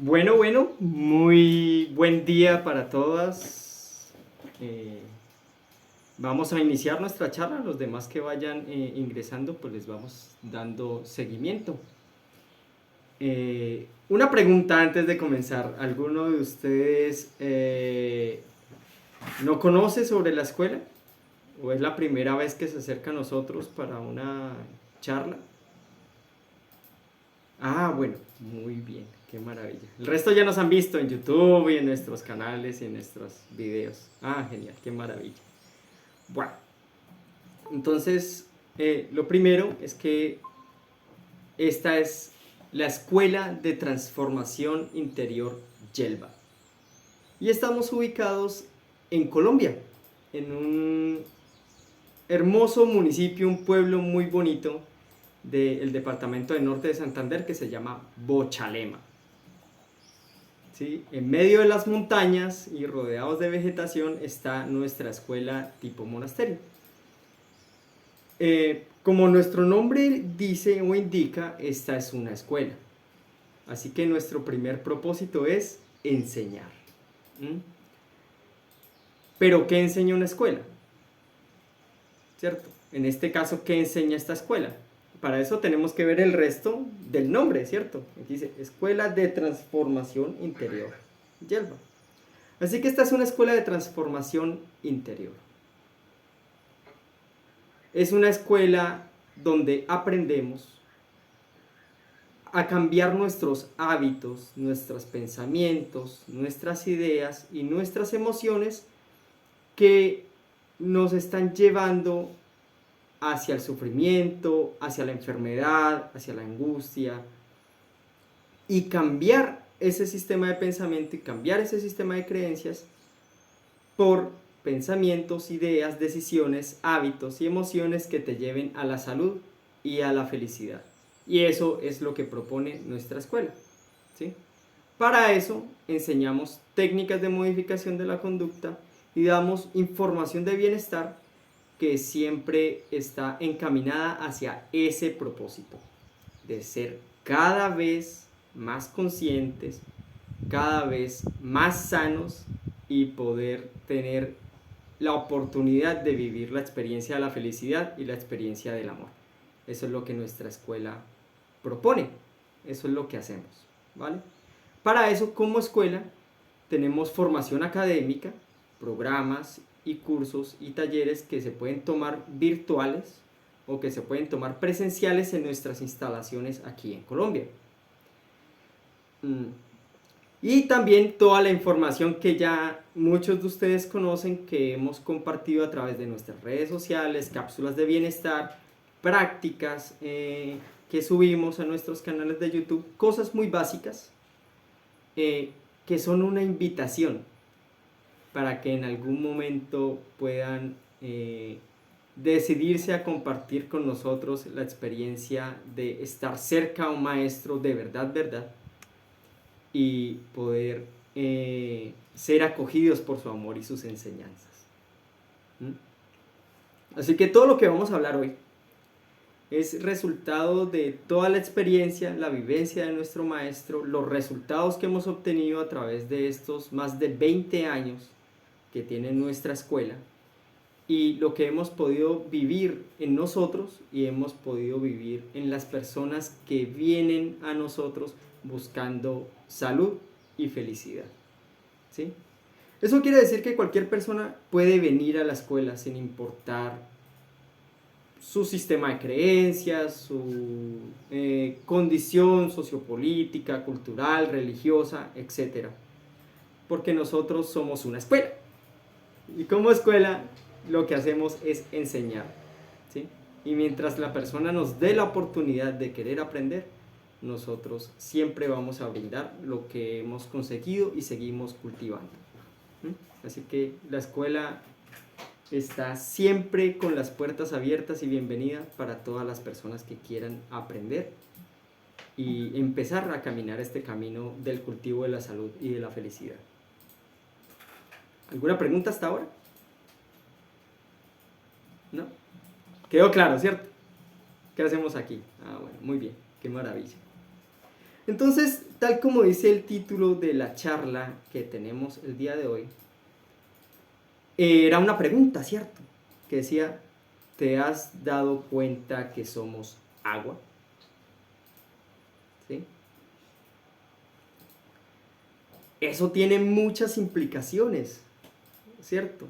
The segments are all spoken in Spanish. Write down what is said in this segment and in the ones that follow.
Bueno, muy buen día para todas. Eh, Vamos a iniciar nuestra charla. Los demás que vayan ingresando, pues les vamos dando seguimiento. Una pregunta antes de comenzar. ¿Alguno de ustedes no conoce sobre la escuela? ¿O es la primera vez que se acerca a nosotros para una charla? Ah, bueno, muy bien, qué maravilla. El resto ya nos han visto en YouTube y en nuestros canales y en nuestros videos. Ah, genial, qué maravilla. Bueno, entonces, lo primero es que esta es la Escuela de Transformación Interior Yelva. Y estamos ubicados en Colombia, en un hermoso municipio, un pueblo muy bonito del departamento de Norte de Santander que se llama Bochalema. ¿Sí? En medio de las montañas y rodeados de vegetación está nuestra escuela tipo monasterio. Como nuestro nombre dice o indica, esta es una escuela. Así que nuestro primer propósito es enseñar. ¿Mm? Pero ¿qué enseña una escuela? ¿Cierto? En este caso, ¿qué enseña esta escuela? Para eso tenemos que ver el resto del nombre, ¿cierto? Aquí dice Escuela de Transformación Interior Yelva. Así que esta es una escuela de transformación interior. Es una escuela donde aprendemos a cambiar nuestros hábitos, nuestros pensamientos, nuestras ideas y nuestras emociones que nos están llevando hacia el sufrimiento, hacia la enfermedad, hacia la angustia, y cambiar ese sistema de pensamiento y cambiar ese sistema de creencias por pensamientos, ideas, decisiones, hábitos y emociones que te lleven a la salud y a la felicidad. Y eso es lo que propone nuestra escuela, ¿sí? Para eso enseñamos técnicas de modificación de la conducta y damos información de bienestar que siempre está encaminada hacia ese propósito, de ser cada vez más conscientes, cada vez más sanos y poder tener la oportunidad de vivir la experiencia de la felicidad y la experiencia del amor. Eso es lo que nuestra escuela propone, eso es lo que hacemos, ¿vale? Para eso, como escuela, tenemos formación académica, programas y cursos y talleres que se pueden tomar virtuales o que se pueden tomar presenciales en nuestras instalaciones aquí en Colombia. Y también toda la información que ya muchos de ustedes conocen, que hemos compartido a través de nuestras redes sociales, cápsulas de bienestar, prácticas que subimos a nuestros canales de YouTube, cosas muy básicas que son una invitación para que en algún momento puedan decidirse a compartir con nosotros la experiencia de estar cerca a un maestro de verdad, verdad, y poder ser acogidos por su amor y sus enseñanzas. Así que todo lo que vamos a hablar hoy es resultado de toda la experiencia, la vivencia de nuestro maestro, los resultados que hemos obtenido a través de estos más de 20 años que tiene nuestra escuela y lo que hemos podido vivir en nosotros y hemos podido vivir en las personas que vienen a nosotros buscando salud y felicidad, ¿sí? Eso quiere decir que cualquier persona puede venir a la escuela sin importar su sistema de creencias, su condición sociopolítica, cultural, religiosa, etc. Porque nosotros somos una escuela. Y como escuela lo que hacemos es enseñar, ¿sí? Y mientras la persona nos dé la oportunidad de querer aprender, nosotros siempre vamos a brindar lo que hemos conseguido y seguimos cultivando. Así que la escuela está siempre con las puertas abiertas y bienvenida para todas las personas que quieran aprender y empezar a caminar este camino del cultivo de la salud y de la felicidad. ¿Alguna pregunta hasta ahora? ¿No? Quedó claro, ¿cierto? ¿Qué hacemos aquí? Ah, bueno, muy bien, qué maravilla. Entonces, tal como dice el título de la charla que tenemos el día de hoy, era una pregunta, ¿cierto? Que decía, ¿te has dado cuenta que somos agua? ¿Sí? Eso tiene muchas implicaciones, ¿cierto?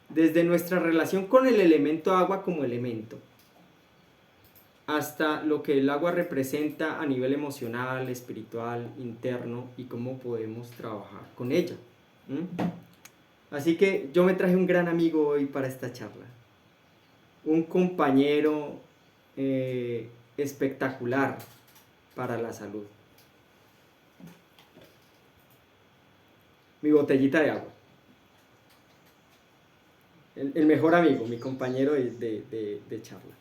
Desde nuestra relación con el elemento agua como elemento, hasta lo que el agua representa a nivel emocional, espiritual, interno y cómo podemos trabajar con ella. Así que yo me traje un gran amigo hoy para esta charla, un compañero espectacular para la salud. Mi botellita de agua. El mejor amigo, mi compañero de charla.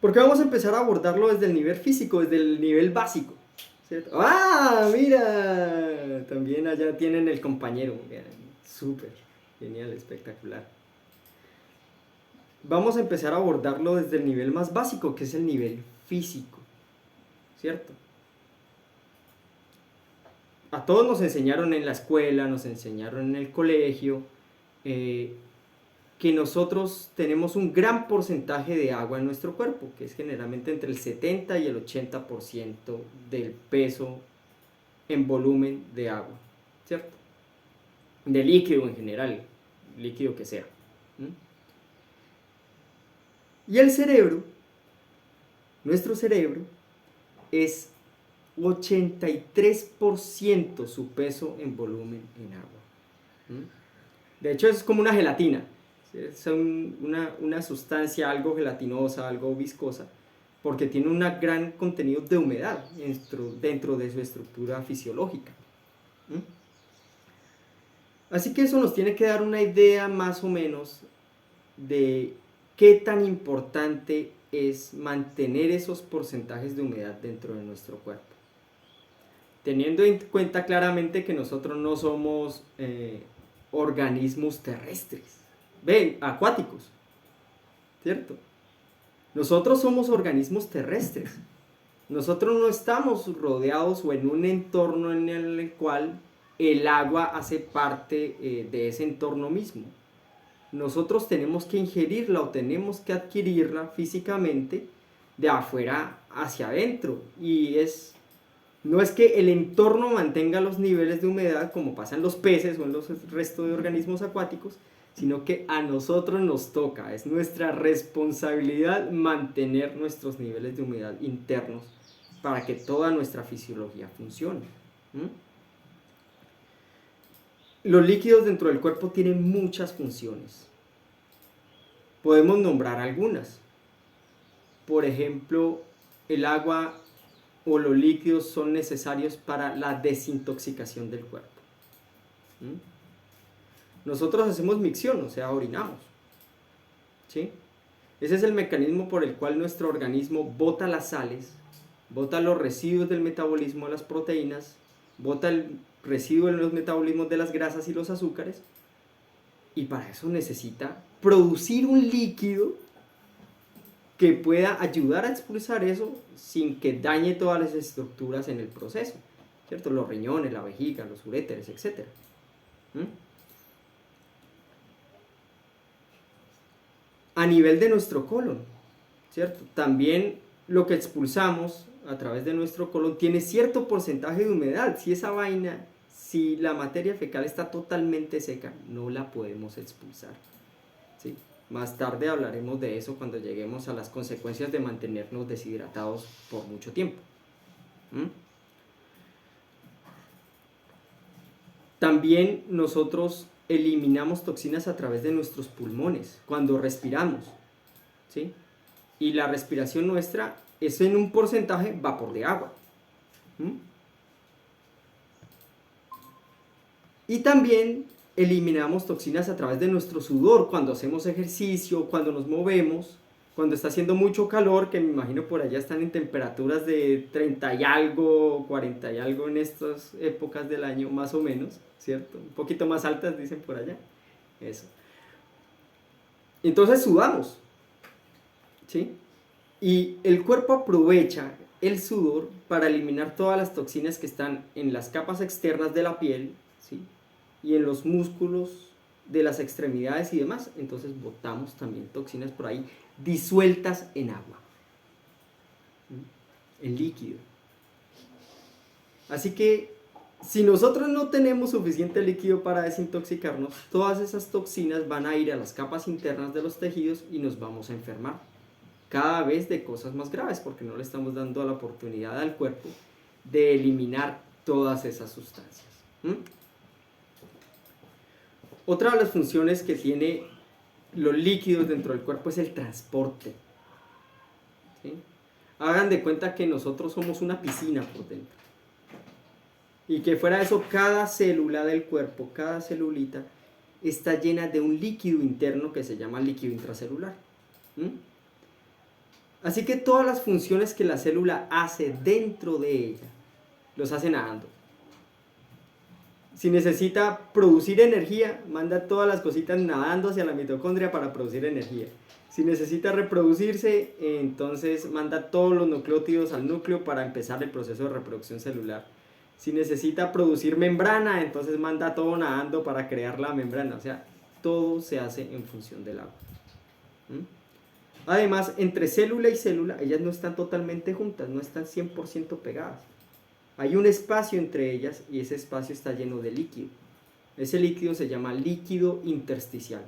Porque vamos a empezar a abordarlo desde el nivel físico, desde el nivel básico, ¿cierto? ¡Ah! Mira, también allá tienen el compañero. Súper, genial, espectacular. Vamos a empezar a abordarlo desde el nivel más básico, que es el nivel físico, ¿cierto? A todos nos enseñaron en la escuela, nos enseñaron en el colegio, que nosotros tenemos un gran porcentaje de agua en nuestro cuerpo, que es generalmente entre el 70 y el 80% del peso en volumen de agua, ¿cierto? De líquido en general, líquido que sea. Y el cerebro, nuestro cerebro, es 83% su peso en volumen en agua. De hecho es como una gelatina. Es una sustancia algo gelatinosa, algo viscosa, porque tiene un gran contenido de humedad dentro de su estructura fisiológica. Así que eso nos tiene que dar una idea más o menos de qué tan importante es mantener esos porcentajes de humedad dentro de nuestro cuerpo. Teniendo en cuenta claramente que nosotros no somos organismos terrestres. Ven, acuáticos, ¿cierto? Nosotros somos organismos terrestres. Nosotros no estamos rodeados o en un entorno en el cual el agua hace parte de ese entorno mismo. Nosotros tenemos que ingerirla o tenemos que adquirirla físicamente de afuera hacia adentro. Y no es que el entorno mantenga los niveles de humedad como pasa en los peces o en los restos de organismos acuáticos, sino que a nosotros nos toca, es nuestra responsabilidad mantener nuestros niveles de humedad internos para que toda nuestra fisiología funcione. Los líquidos dentro del cuerpo tienen muchas funciones. Podemos nombrar algunas. Por ejemplo, el agua o los líquidos son necesarios para la desintoxicación del cuerpo. Nosotros hacemos micción, o sea, orinamos. ¿Sí? Ese es el mecanismo por el cual nuestro organismo bota las sales, bota los residuos del metabolismo de las proteínas, bota el residuo de los metabolismos de las grasas y los azúcares, y para eso necesita producir un líquido que pueda ayudar a expulsar eso sin que dañe todas las estructuras en el proceso, ¿cierto? Los riñones, la vejiga, los uréteres, etc. A nivel de nuestro colon, ¿cierto? También lo que expulsamos a través de nuestro colon tiene cierto porcentaje de humedad. Si la materia fecal está totalmente seca, no la podemos expulsar, ¿sí? Más tarde hablaremos de eso cuando lleguemos a las consecuencias de mantenernos deshidratados por mucho tiempo. También nosotros eliminamos toxinas a través de nuestros pulmones cuando respiramos, ¿sí? Y la respiración nuestra es en un porcentaje vapor de agua. Y también eliminamos toxinas a través de nuestro sudor cuando hacemos ejercicio, cuando nos movemos, cuando está haciendo mucho calor, que me imagino por allá están en temperaturas de 30 y algo, 40 y algo en estas épocas del año más o menos, ¿cierto? Un poquito más altas dicen por allá. Eso. Entonces sudamos, ¿sí? Y el cuerpo aprovecha el sudor para eliminar todas las toxinas que están en las capas externas de la piel, ¿sí? Y en los músculos de las extremidades y demás. Entonces botamos también toxinas por ahí disueltas en agua, en líquido. Así que si nosotros no tenemos suficiente líquido para desintoxicarnos, todas esas toxinas van a ir a las capas internas de los tejidos y nos vamos a enfermar cada vez de cosas más graves, porque no le estamos dando la oportunidad al cuerpo de eliminar todas esas sustancias. Otra de las funciones que tiene los líquidos dentro del cuerpo es el transporte. ¿Sí? Hagan de cuenta que nosotros somos una piscina por dentro. Y que fuera de eso, cada célula del cuerpo, cada celulita, está llena de un líquido interno que se llama líquido intracelular. Así que todas las funciones que la célula hace dentro de ella, los hace nadando. Si necesita producir energía, manda todas las cositas nadando hacia la mitocondria para producir energía. Si necesita reproducirse, entonces manda todos los nucleótidos al núcleo para empezar el proceso de reproducción celular. Si necesita producir membrana, entonces manda todo nadando para crear la membrana. O sea, todo se hace en función del agua. Además, entre célula y célula, ellas no están totalmente juntas, no están 100% pegadas. Hay un espacio entre ellas y ese espacio está lleno de líquido. Ese líquido se llama líquido intersticial,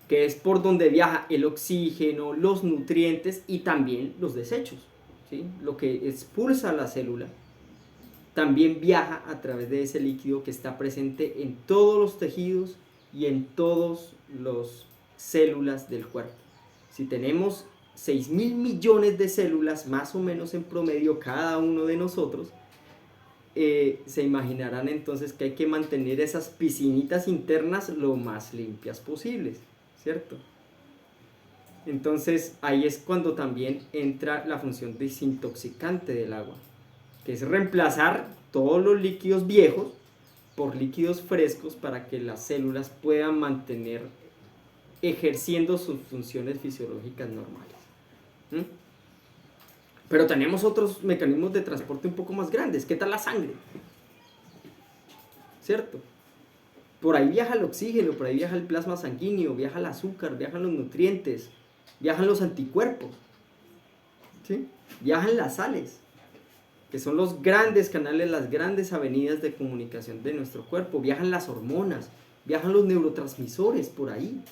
que es por donde viaja el oxígeno, los nutrientes y también los desechos, ¿sí? Lo que expulsa la célula también viaja a través de ese líquido que está presente en todos los tejidos y en todas las células del cuerpo. Si tenemos 6.000 millones de células, más o menos en promedio cada uno de nosotros, se imaginarán entonces que hay que mantener esas piscinitas internas lo más limpias posibles, ¿cierto? Entonces ahí es cuando también entra la función desintoxicante del agua, que es reemplazar todos los líquidos viejos por líquidos frescos para que las células puedan mantener ejerciendo sus funciones fisiológicas normales. Pero tenemos otros mecanismos de transporte un poco más grandes. ¿Qué tal la sangre? ¿Cierto? Por ahí viaja el oxígeno, por ahí viaja el plasma sanguíneo, viaja el azúcar, viajan los nutrientes, viajan los anticuerpos, ¿sí? Viajan las sales, que son los grandes canales, las grandes avenidas de comunicación de nuestro cuerpo. Viajan las hormonas, viajan los neurotransmisores por ahí.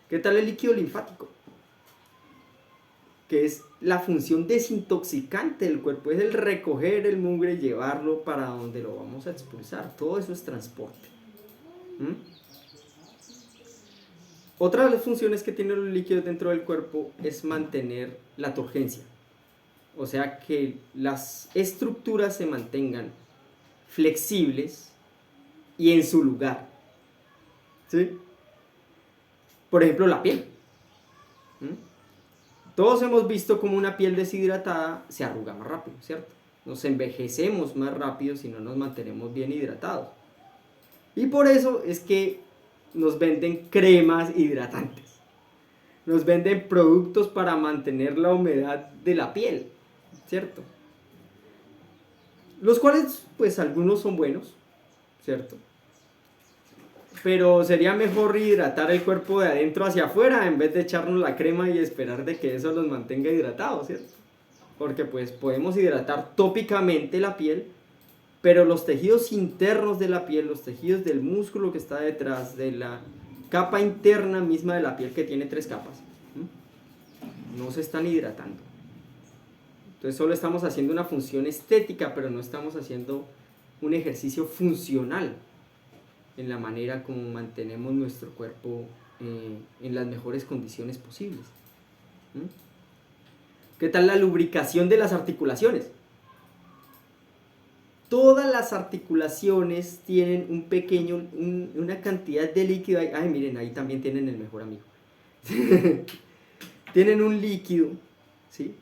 ¿Qué tal el líquido linfático? Que es la función desintoxicante del cuerpo, es el recoger el mugre y llevarlo para donde lo vamos a expulsar. Todo eso es transporte. Otra de las funciones que tienen los líquidos dentro del cuerpo es mantener la turgencia. O sea, que las estructuras se mantengan flexibles y en su lugar. ¿Sí? Por ejemplo, la piel. Todos hemos visto cómo una piel deshidratada se arruga más rápido, ¿cierto? Nos envejecemos más rápido si no nos mantenemos bien hidratados. Y por eso es que nos venden cremas hidratantes. Nos venden productos para mantener la humedad de la piel, ¿cierto? Los cuales, pues algunos son buenos, ¿cierto? Pero sería mejor hidratar el cuerpo de adentro hacia afuera en vez de echarnos la crema y esperar de que eso los mantenga hidratados, ¿cierto? Porque pues podemos hidratar tópicamente la piel, pero los tejidos internos de la piel, los tejidos del músculo que está detrás de la capa interna misma de la piel, que tiene 3 capas, no se están hidratando. Entonces solo estamos haciendo una función estética, pero no estamos haciendo un ejercicio funcional en la manera como mantenemos nuestro cuerpo en las mejores condiciones posibles. ¿Qué tal la lubricación de las articulaciones? Todas las articulaciones tienen una cantidad de líquido. Ay, miren, ahí también tienen el mejor amigo. Tienen un líquido, ¿sí?,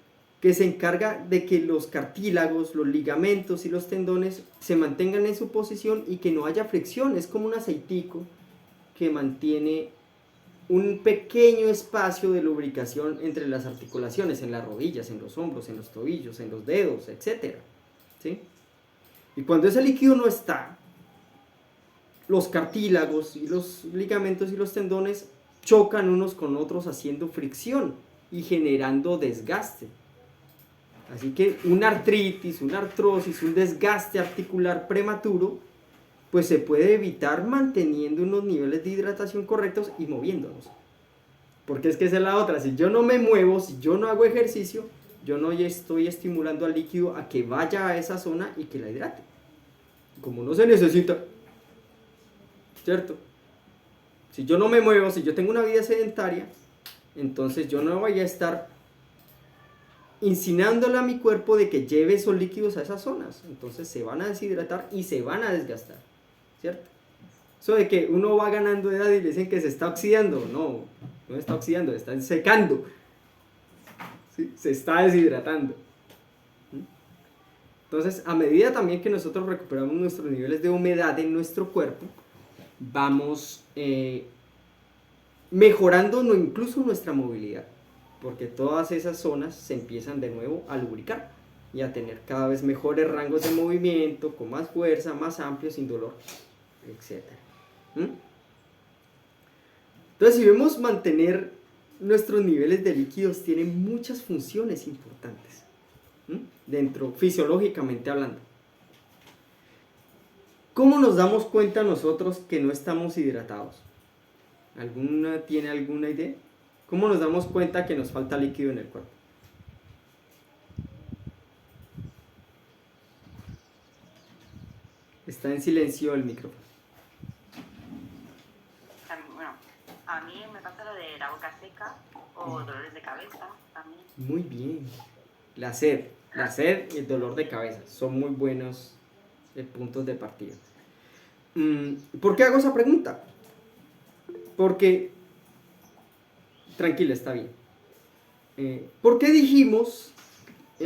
que se encarga de que los cartílagos, los ligamentos y los tendones se mantengan en su posición y que no haya fricción. Es como un aceitico que mantiene un pequeño espacio de lubricación entre las articulaciones, en las rodillas, en los hombros, en los tobillos, en los dedos, etc. ¿Sí? Y cuando ese líquido no está, los cartílagos y los ligamentos y los tendones chocan unos con otros haciendo fricción y generando desgaste. Así que una artritis, una artrosis, un desgaste articular prematuro, pues se puede evitar manteniendo unos niveles de hidratación correctos y moviéndonos. Porque es que esa es la otra, si yo no me muevo, si yo no hago ejercicio, yo no estoy estimulando al líquido a que vaya a esa zona y que la hidrate. Como no se necesita, ¿cierto? Si yo no me muevo, si yo tengo una vida sedentaria, entonces yo no voy a estar insinuándole a mi cuerpo de que lleve esos líquidos a esas zonas. Entonces se van a deshidratar y se van a desgastar, ¿cierto? Eso de que uno va ganando edad y le dicen que se está oxidando, no está oxidando, está secando, ¿sí? Se está deshidratando. Entonces, a medida también que nosotros recuperamos nuestros niveles de humedad en nuestro cuerpo, vamos mejorando incluso nuestra movilidad, porque todas esas zonas se empiezan de nuevo a lubricar y a tener cada vez mejores rangos de movimiento, con más fuerza, más amplio, sin dolor, etc. Entonces, si vemos, mantener nuestros niveles de líquidos tiene muchas funciones importantes, dentro, fisiológicamente hablando. ¿Cómo nos damos cuenta nosotros que no estamos hidratados? ¿Tiene alguna idea? ¿Cómo nos damos cuenta que nos falta líquido en el cuerpo? Está en silencio el micrófono. Bueno, a mí me pasa lo de la boca seca o dolores de cabeza también. Muy bien. La sed y el dolor de cabeza son muy buenos puntos de partida. ¿Por qué hago esa pregunta? Porque, tranquila, está bien. ¿Por qué dijimos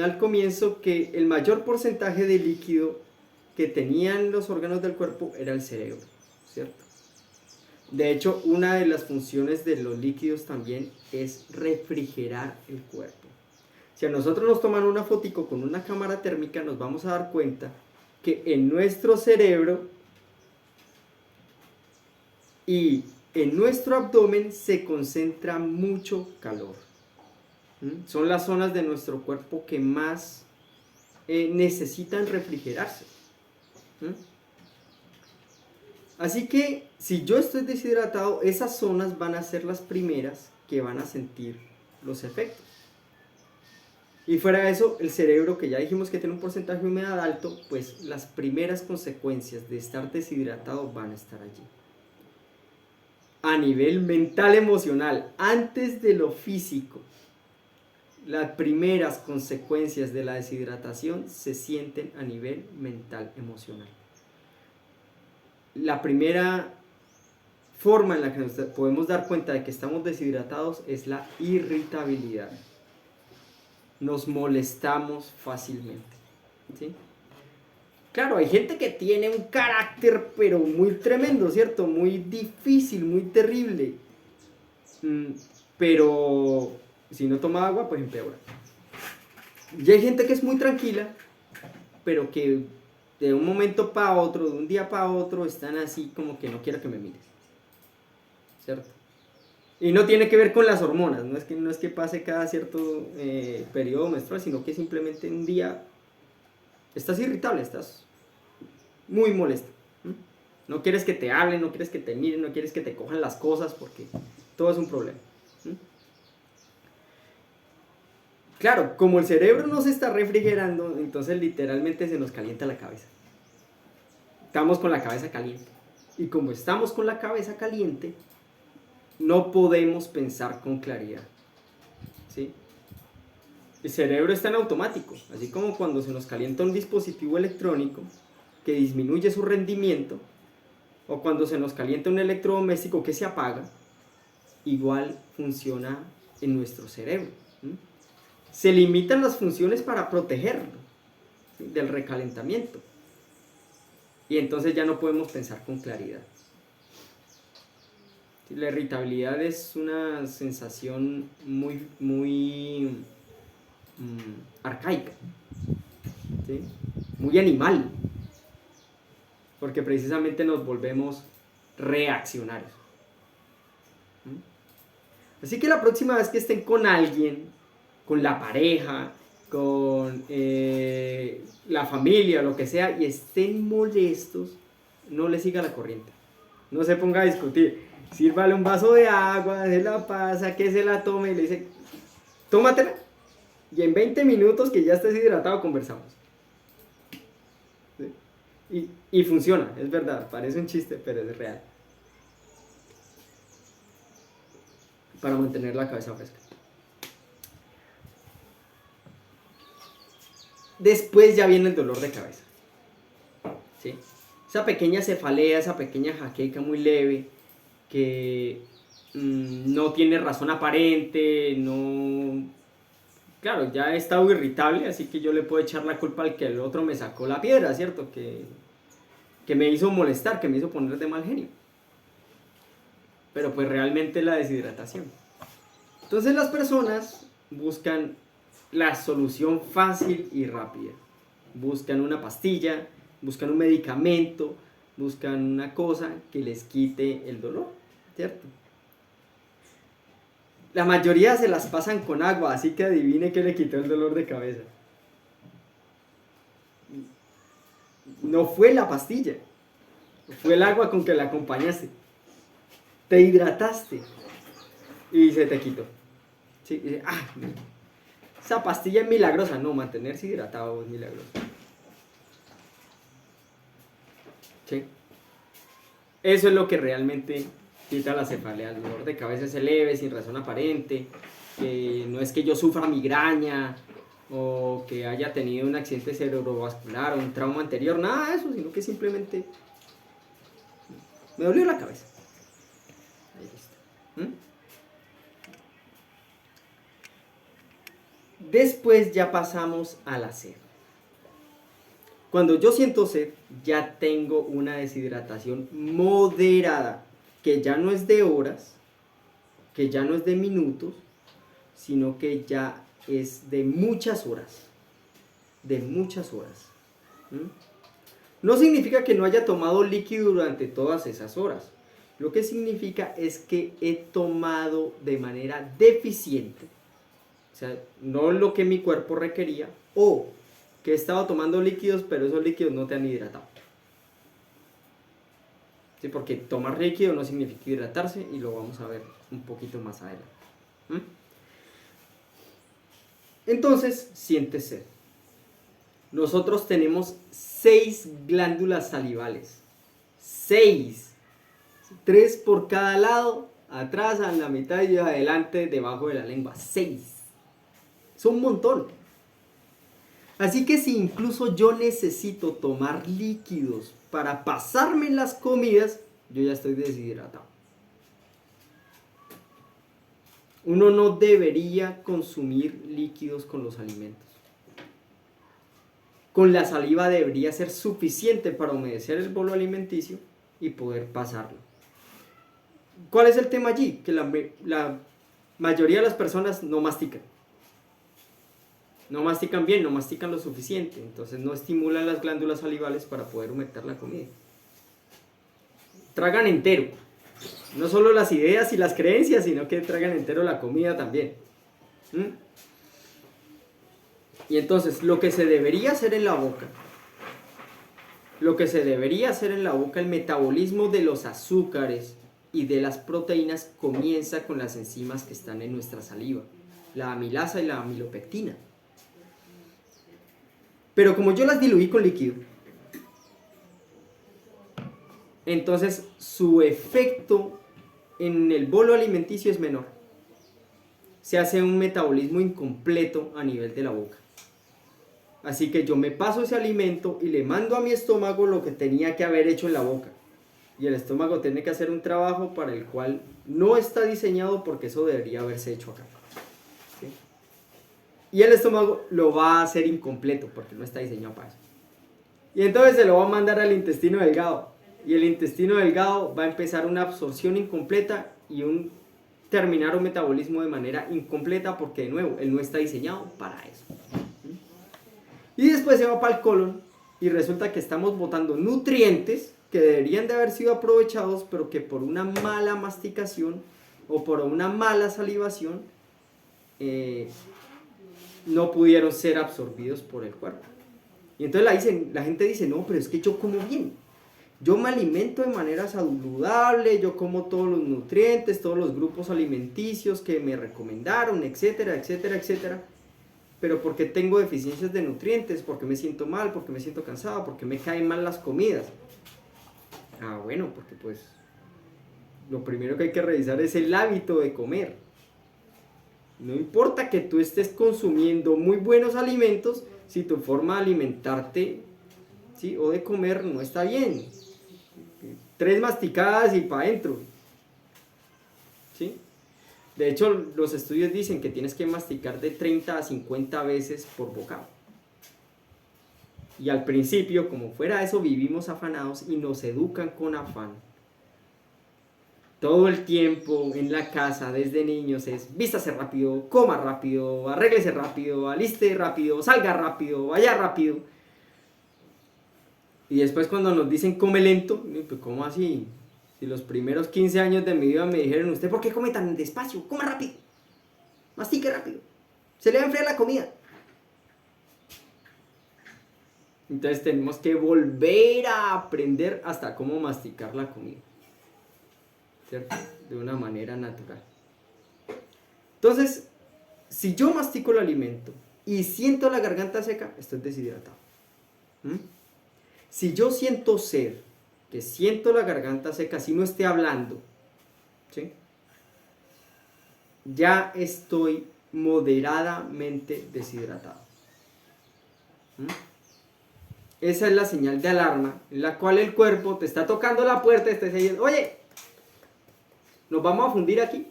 al comienzo que el mayor porcentaje de líquido que tenían los órganos del cuerpo era el cerebro, ¿cierto? De hecho, una de las funciones de los líquidos también es refrigerar el cuerpo. Si a nosotros nos toman una fotico con una cámara térmica, nos vamos a dar cuenta que en nuestro cerebro y en nuestro abdomen se concentra mucho calor. Son las zonas de nuestro cuerpo que más necesitan refrigerarse. Así que si yo estoy deshidratado, esas zonas van a ser las primeras que van a sentir los efectos. Y fuera de eso, el cerebro, que ya dijimos que tiene un porcentaje de humedad alto, pues las primeras consecuencias de estar deshidratado van a estar allí. A nivel mental, emocional, antes de lo físico, las primeras consecuencias de la deshidratación se sienten a nivel mental, emocional. La primera forma en la que nos podemos dar cuenta de que estamos deshidratados es la irritabilidad. Nos molestamos fácilmente, ¿sí? Claro, hay gente que tiene un carácter pero muy tremendo, ¿cierto? Muy difícil, muy terrible. Pero si no toma agua, pues empeora. Y hay gente que es muy tranquila, pero que de un momento para otro, de un día para otro, están así como que no quiero que me mires, ¿cierto? Y no tiene que ver con las hormonas, no es que pase cada cierto periodo menstrual, sino que simplemente un día estás irritable, estás muy molesto. No quieres que te hablen, no quieres que te miren, no quieres que te cojan las cosas, porque todo es un problema. Claro, como el cerebro no se está refrigerando, entonces literalmente se nos calienta la cabeza. Estamos con la cabeza caliente. Y como estamos con la cabeza caliente, no podemos pensar con claridad, ¿sí? El cerebro está en automático, así como cuando se nos calienta un dispositivo electrónico que disminuye su rendimiento, o cuando se nos calienta un electrodoméstico que se apaga, igual funciona en nuestro cerebro. Se limitan las funciones para protegerlo, ¿sí?, del recalentamiento, y entonces ya no podemos pensar con claridad. ¿Sí? La irritabilidad es una sensación muy arcaica, ¿sí? Muy animal, porque precisamente nos volvemos reaccionarios. Así que la próxima vez que estén con alguien, con la pareja, con la familia, lo que sea, y estén molestos, no le siga la corriente. No se ponga a discutir. Sírvale un vaso de agua, se la pasa, que se la tome y le dice, tómatela. Y en 20 minutos que ya estés hidratado, conversamos. ¿Sí? Y funciona, es verdad, parece un chiste, pero es real. Para mantener la cabeza fresca. Después ya viene el dolor de cabeza. ¿Sí? Esa pequeña cefalea, esa pequeña jaqueca muy leve, que no tiene razón aparente, no... Claro, ya he estado irritable, así que yo le puedo echar la culpa al que el otro me sacó la piedra, ¿cierto? Que me hizo molestar, que me hizo poner de mal genio. Pero pues realmente la deshidratación. Entonces las personas buscan la solución fácil y rápida. Buscan una pastilla, buscan un medicamento, buscan una cosa que les quite el dolor, ¿cierto? La mayoría se las pasan con agua, así que adivine qué le quitó el dolor de cabeza. No fue la pastilla, fue el agua con que la acompañaste. Te hidrataste y se te quitó. Sí, esa pastilla es milagrosa. No, mantenerse hidratado es milagroso. ¿Sí? Eso es lo que realmente quita la cefalea. El dolor de cabeza es leve, sin razón aparente. Que no es que yo sufra migraña o que haya tenido un accidente cerebrovascular o un trauma anterior, nada de eso, sino que simplemente me dolió la cabeza. Ahí está. Después ya pasamos a la sed. Cuando yo siento sed, ya tengo una deshidratación moderada, que ya no es de horas, que ya no es de minutos, sino que ya es de muchas horas. De muchas horas. No significa que no haya tomado líquido durante todas esas horas. Lo que significa es que he tomado de manera deficiente. O sea, no lo que mi cuerpo requería, o que he estado tomando líquidos, pero esos líquidos no te han hidratado. Sí, porque tomar líquido no significa hidratarse, y lo vamos a ver un poquito más adelante. Entonces, sientes sed. Nosotros tenemos 6 glándulas salivales. 6. 3 por cada lado, atrás, a la mitad y adelante, debajo de la lengua. 6. Es un montón. Así que si incluso yo necesito tomar líquidos para pasarme las comidas, yo ya estoy deshidratado. Uno no debería consumir líquidos con los alimentos. Con la saliva debería ser suficiente para humedecer el bolo alimenticio y poder pasarlo. ¿Cuál es el tema allí? Que la mayoría de las personas no mastican. No mastican bien, no mastican lo suficiente, entonces no estimulan las glándulas salivales para poder humectar la comida. Tragan entero, no solo las ideas y las creencias, sino que tragan entero la comida también. Y entonces lo que se debería hacer en la boca, el metabolismo de los azúcares y de las proteínas comienza con las enzimas que están en nuestra saliva, la amilasa y la amilopectina. Pero como yo las diluí con líquido, entonces su efecto en el bolo alimenticio es menor. Se hace un metabolismo incompleto a nivel de la boca. Así que yo me paso ese alimento y le mando a mi estómago lo que tenía que haber hecho en la boca. Y el estómago tiene que hacer un trabajo para el cual no está diseñado, porque eso debería haberse hecho acá. ¿Sí? Y el estómago lo va a hacer incompleto porque no está diseñado para eso. Y entonces se lo va a mandar al intestino delgado. Y el intestino delgado va a empezar una absorción incompleta y terminar un metabolismo de manera incompleta porque de nuevo, él no está diseñado para eso. Y después se va para el colon y resulta que estamos botando nutrientes que deberían de haber sido aprovechados, pero que por una mala masticación o por una mala salivación no pudieron ser absorbidos por el cuerpo. Y entonces la gente dice, no, pero es que yo como bien. Yo me alimento de manera saludable, yo como todos los nutrientes, todos los grupos alimenticios que me recomendaron, etcétera, etcétera, etcétera. Pero porque tengo deficiencias de nutrientes, porque me siento mal, porque me siento cansado, porque me caen mal las comidas. Ah, bueno, porque pues lo primero que hay que revisar es el hábito de comer. No importa que tú estés consumiendo muy buenos alimentos, si tu forma de alimentarte, ¿sí?, o de comer no está bien. 3 masticadas y para adentro. ¿Sí? De hecho, los estudios dicen que tienes que masticar de 30 a 50 veces por bocado. Y al principio, como fuera eso, vivimos afanados y nos educan con afán. Todo el tiempo en la casa, desde niños, es vístase rápido, coma rápido, arréglese rápido, aliste rápido, salga rápido, vaya rápido. Y después cuando nos dicen come lento, pues ¿cómo así? Si los primeros 15 años de mi vida me dijeron, ¿usted por qué come tan despacio? Coma rápido, mastique rápido, se le va a enfriar la comida. Entonces tenemos que volver a aprender hasta cómo masticar la comida, ¿cierto? De una manera natural. Entonces, si yo mastico el alimento y siento la garganta seca, estoy deshidratado. Si yo siento sed, que siento la garganta seca, si no esté hablando, ¿sí?, ya estoy moderadamente deshidratado. Esa es la señal de alarma en la cual el cuerpo te está tocando la puerta y te está diciendo, oye, nos vamos a fundir aquí.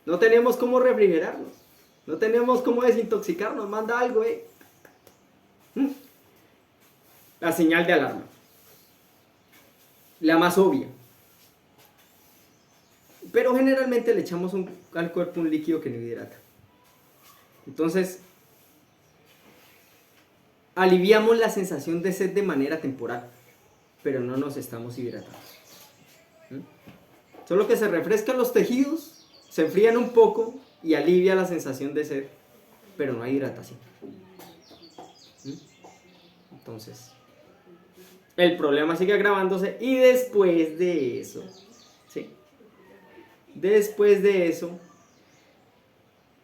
No tenemos cómo refrigerarnos. No tenemos cómo desintoxicarnos. Manda algo, La señal de alarma. La más obvia. Pero generalmente le echamos al cuerpo un líquido que no hidrata. Entonces, aliviamos la sensación de sed de manera temporal, pero no nos estamos hidratando. Solo que se refrescan los tejidos, se enfrían un poco y alivia la sensación de sed, pero no hay hidratación. Entonces, el problema sigue agravándose y después de eso, ¿sí?, después de eso,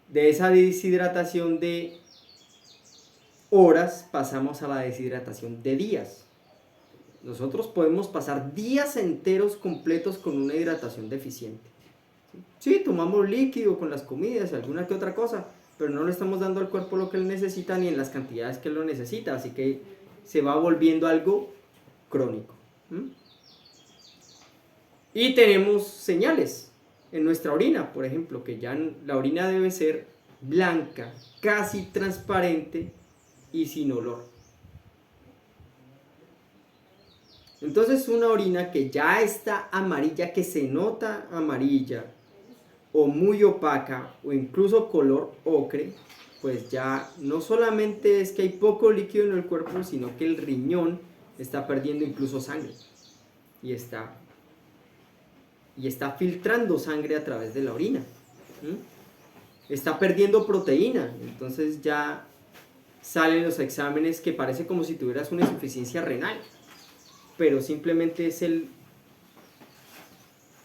de esa deshidratación de horas, pasamos a la deshidratación de días. Nosotros podemos pasar días enteros completos con una hidratación deficiente. Sí, tomamos líquido con las comidas, alguna que otra cosa, pero no le estamos dando al cuerpo lo que él necesita ni en las cantidades que él lo necesita, así que se va volviendo algo crónico. Y tenemos señales en nuestra orina, por ejemplo, que ya la orina debe ser blanca, casi transparente y sin olor. Entonces una orina que ya está amarilla, que se nota amarilla o muy opaca o incluso color ocre, pues ya no solamente es que hay poco líquido en el cuerpo, sino que el riñón está perdiendo incluso sangre y está filtrando sangre a través de la orina. Está perdiendo proteína, entonces ya salen los exámenes que parece como si tuvieras una insuficiencia renal, pero simplemente es el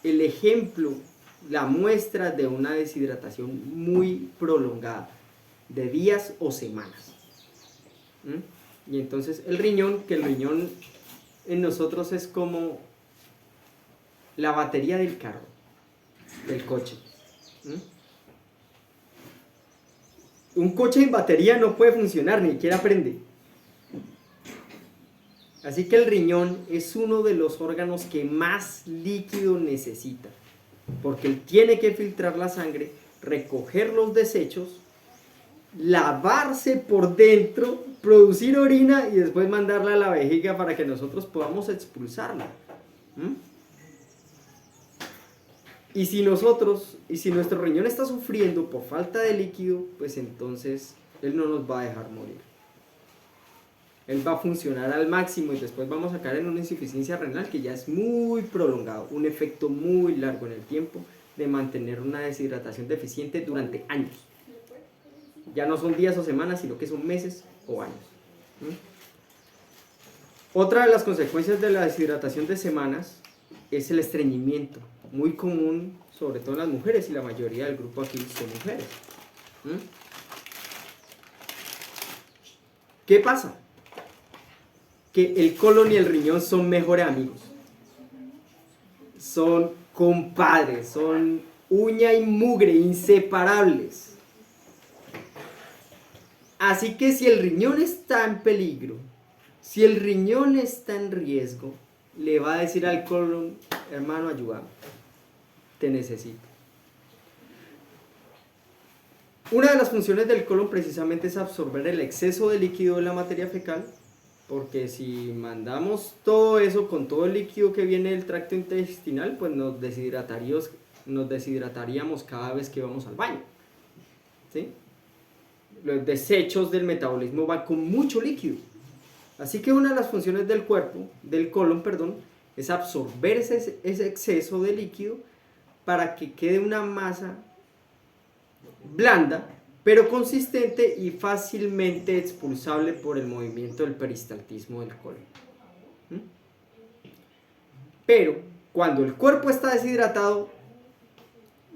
ejemplo, la muestra de una deshidratación muy prolongada, de días o semanas. Y entonces el riñón en nosotros es como la batería del carro, del coche. Un coche en batería no puede funcionar, ni siquiera prende. Así que el riñón es uno de los órganos que más líquido necesita, porque él tiene que filtrar la sangre, recoger los desechos, lavarse por dentro, producir orina y después mandarla a la vejiga para que nosotros podamos expulsarla. Y si nuestro riñón está sufriendo por falta de líquido, pues entonces él no nos va a dejar morir. Él va a funcionar al máximo y después vamos a caer en una insuficiencia renal que ya es muy prolongado, un efecto muy largo en el tiempo de mantener una deshidratación deficiente durante años. Ya no son días o semanas, sino que son meses o años. Otra de las consecuencias de la deshidratación de semanas es el estreñimiento, muy común sobre todo en las mujeres, y la mayoría del grupo aquí son mujeres. ¿Qué pasa? Que el colon y el riñón son mejores amigos, son compadres, son uña y mugre, inseparables. Así que si el riñón está en peligro, si el riñón está en riesgo, le va a decir al colon: hermano, ayúdame, te necesito. Una de las funciones del colon precisamente es absorber el exceso de líquido de la materia fecal, porque si mandamos todo eso con todo el líquido que viene del tracto intestinal, pues nos deshidrataríamos cada vez que vamos al baño, ¿sí? Los desechos del metabolismo van con mucho líquido. Así que una de las funciones del colon, es absorber ese exceso de líquido para que quede una masa blanda, pero consistente y fácilmente expulsable por el movimiento del peristaltismo del colon. Pero cuando el cuerpo está deshidratado,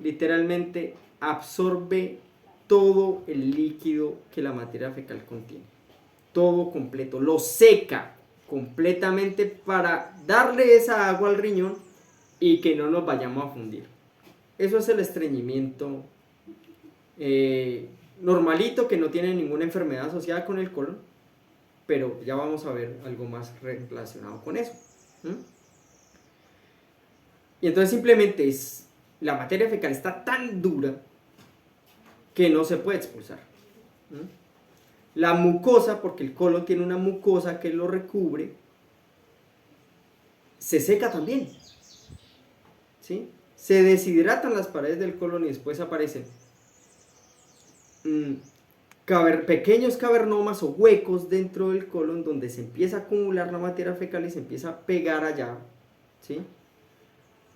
literalmente absorbe todo el líquido que la materia fecal contiene, todo completo, lo seca completamente para darle esa agua al riñón y que no nos vayamos a fundir. Eso es el estreñimiento normalito, que no tiene ninguna enfermedad asociada con el colon, pero ya vamos a ver algo más relacionado con eso. Y entonces simplemente la materia fecal está tan dura que no se puede expulsar. La mucosa, porque el colon tiene una mucosa que lo recubre, se seca también, ¿sí? Se deshidratan las paredes del colon y después aparecen pequeños cavernomas o huecos dentro del colon donde se empieza a acumular la materia fecal y se empieza a pegar allá, ¿sí?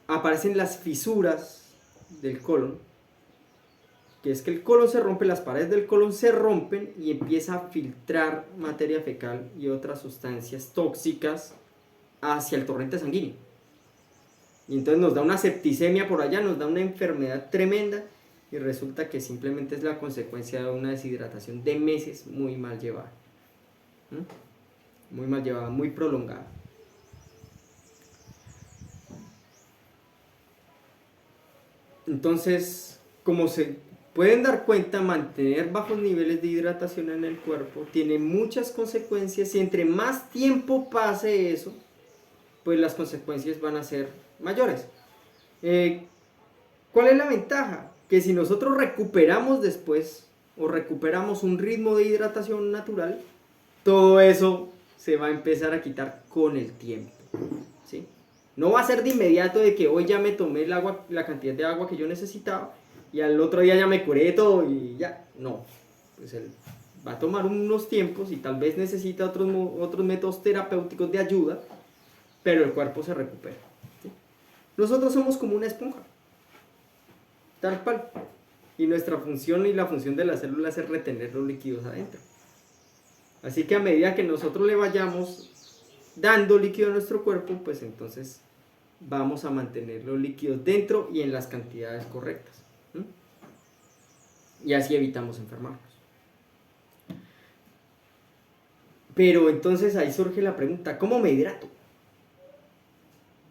Aparecen las fisuras del colon, que es que el colon se rompe, las paredes del colon se rompen y empieza a filtrar materia fecal y otras sustancias tóxicas hacia el torrente sanguíneo. Y entonces nos da una septicemia por allá, nos da una enfermedad tremenda, y resulta que simplemente es la consecuencia de una deshidratación de meses muy mal llevada. Muy mal llevada, muy prolongada. Entonces, como se pueden dar cuenta, mantener bajos niveles de hidratación en el cuerpo tiene muchas consecuencias, y entre más tiempo pase eso, pues las consecuencias van a ser mayores. ¿Cuál es la ventaja? Que si nosotros recuperamos después, o recuperamos un ritmo de hidratación natural, todo eso se va a empezar a quitar con el tiempo, ¿sí? No va a ser de inmediato, de que hoy ya me tomé la cantidad de agua que yo necesitaba y al otro día ya me curé de todo y ya. No, pues él va a tomar unos tiempos y tal vez necesita otros métodos terapéuticos de ayuda, pero el cuerpo se recupera, ¿sí? Nosotros somos como una esponja, tal cual, y nuestra función y la función de las células es retener los líquidos adentro. Así que a medida que nosotros le vayamos dando líquido a nuestro cuerpo, pues entonces vamos a mantener los líquidos dentro y en las cantidades correctas, y así evitamos enfermarnos. Pero entonces ahí surge la pregunta: ¿cómo me hidrato?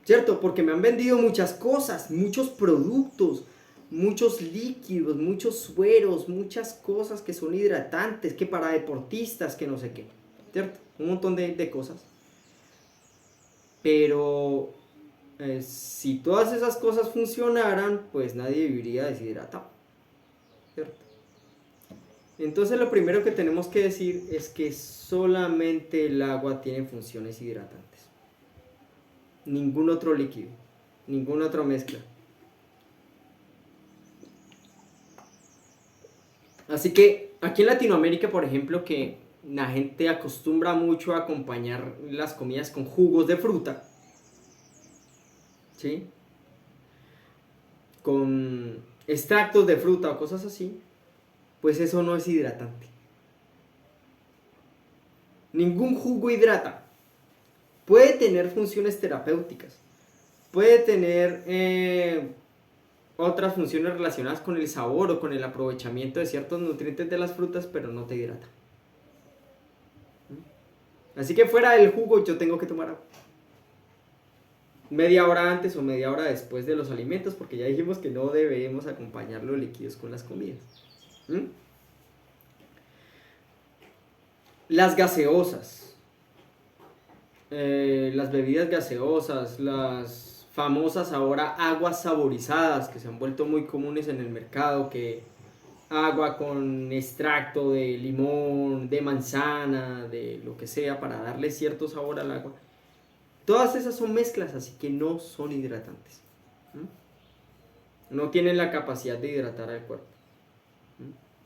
¿Cierto? Porque me han vendido muchas cosas, muchos productos, muchos líquidos, muchos sueros, muchas cosas que son hidratantes, que para deportistas, que no sé qué, ¿cierto? Un montón de cosas. Pero si todas esas cosas funcionaran, pues nadie viviría deshidratado, ¿cierto? Entonces lo primero que tenemos que decir es que solamente el agua tiene funciones hidratantes. Ningún otro líquido, ninguna otra mezcla. Así que aquí en Latinoamérica, por ejemplo, que la gente acostumbra mucho a acompañar las comidas con jugos de fruta, ¿sí? Con extractos de fruta o cosas así, pues eso no es hidratante. Ningún jugo hidrata. Puede tener funciones terapéuticas, puede tener otras funciones relacionadas con el sabor o con el aprovechamiento de ciertos nutrientes de las frutas, pero no te hidrata. Así que fuera del jugo yo tengo que tomar agua. Media hora antes o media hora después de los alimentos, porque ya dijimos que no debemos acompañar los líquidos con las comidas. ¿Mm? Las gaseosas, las bebidas gaseosas, las famosas ahora aguas saborizadas que se han vuelto muy comunes en el mercado, que agua con extracto de limón, de manzana, de lo que sea para darle cierto sabor al agua. Todas esas son mezclas, así que no son hidratantes. No tienen la capacidad de hidratar al cuerpo.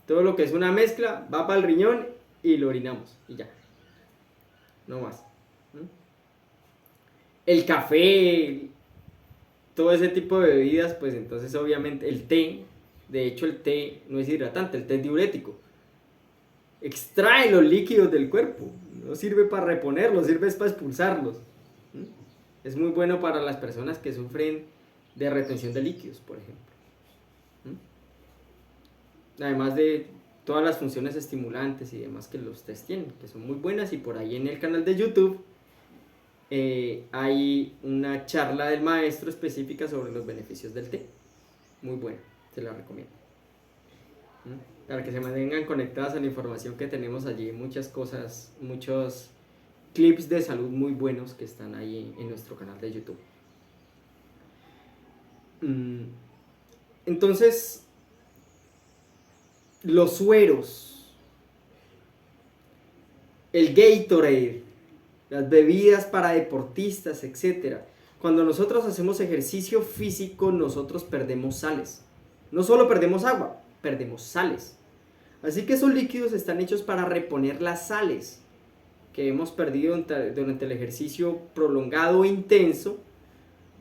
Todo lo que es una mezcla va para el riñón y lo orinamos y ya. No más. El café, todo ese tipo de bebidas, pues entonces obviamente el té, de hecho el té no es hidratante, el té es diurético. Extrae los líquidos del cuerpo, no sirve para reponerlos, sirve para expulsarlos. Es muy bueno para las personas que sufren de retención de líquidos, por ejemplo. Además de todas las funciones estimulantes y demás que los tés tienen, que son muy buenas, y por ahí en el canal de YouTube hay una charla del maestro específica sobre los beneficios del té. Muy buena, se la recomiendo. Para que se mantengan conectadas a la información que tenemos allí, muchas cosas, muchos clips de salud muy buenos que están ahí en nuestro canal de YouTube. Entonces, los sueros, el Gatorade, las bebidas para deportistas, etc. Cuando nosotros hacemos ejercicio físico, nosotros perdemos sales. No solo perdemos agua, perdemos sales. Así que esos líquidos están hechos para reponer las sales que hemos perdido durante el ejercicio prolongado e intenso,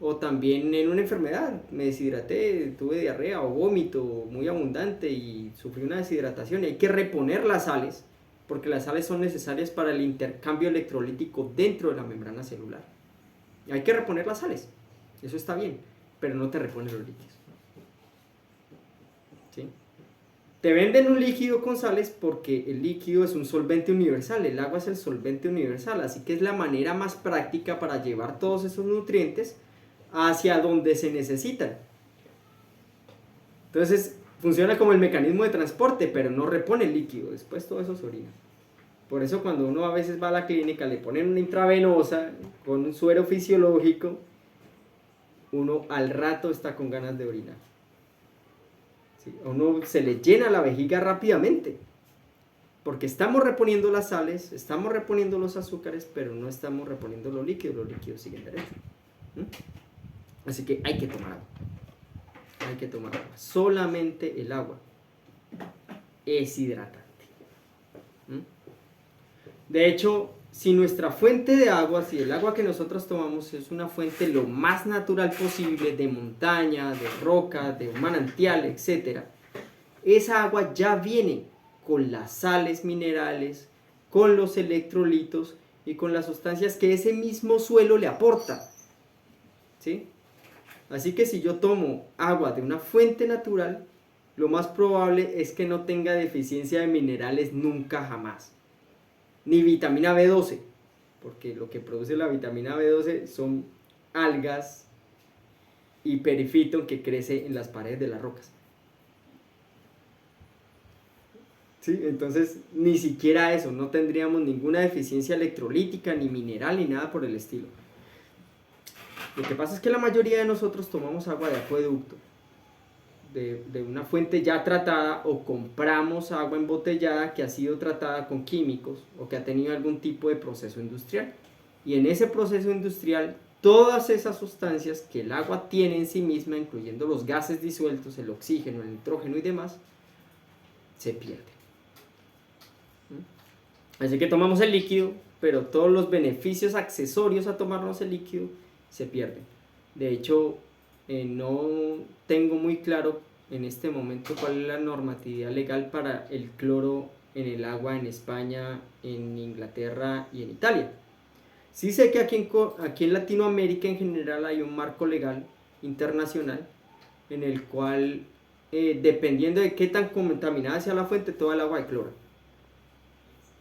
o también en una enfermedad. Me deshidraté, tuve diarrea o vómito muy abundante y sufrí una deshidratación. Y hay que reponer las sales, porque las sales son necesarias para el intercambio electrolítico dentro de la membrana celular. Hay que reponer las sales, eso está bien, pero no te repone los líquidos. ¿Sí? Te venden un líquido con sales porque el líquido es un solvente universal, el agua es el solvente universal, así que es la manera más práctica para llevar todos esos nutrientes hacia donde se necesitan. Entonces funciona como el mecanismo de transporte, pero no repone el líquido, después todo eso se orina. Por eso cuando uno a veces va a la clínica, le ponen una intravenosa con un suero fisiológico, uno al rato está con ganas de orinar. ¿Sí? A uno se le llena la vejiga rápidamente, porque estamos reponiendo las sales, estamos reponiendo los azúcares, pero no estamos reponiendo los líquidos siguen derecho. Así que hay que tomar agua. Hay que tomar agua. Solamente el agua es hidratante. De hecho, si nuestra fuente de agua, si el agua que nosotros tomamos es una fuente lo más natural posible, de montaña, de roca, de un manantial, etc., esa agua ya viene con las sales minerales, con los electrolitos y con las sustancias que ese mismo suelo le aporta. ¿Sí? Así que si yo tomo agua de una fuente natural, lo más probable es que no tenga deficiencia de minerales nunca jamás. Ni vitamina B12, porque lo que produce la vitamina B12 son algas y perifito que crece en las paredes de las rocas. ¿Sí? Entonces, ni siquiera eso, no tendríamos ninguna deficiencia electrolítica, ni mineral, ni nada por el estilo. Lo que pasa es que la mayoría de nosotros tomamos agua de acueducto, de una fuente ya tratada, o compramos agua embotellada que ha sido tratada con químicos o que ha tenido algún tipo de proceso industrial. Y en ese proceso industrial, todas esas sustancias que el agua tiene en sí misma, incluyendo los gases disueltos, el oxígeno, el nitrógeno y demás, se pierde. Así que tomamos el líquido, pero todos los beneficios accesorios a tomarnos el líquido se pierden. De hecho, no tengo muy claro en este momento cuál es la normatividad legal para el cloro en el agua en España, en Inglaterra y en Italia. Sí sé que aquí en Latinoamérica en general hay un marco legal internacional en el cual, dependiendo de qué tan contaminada sea la fuente, toda el agua de cloro.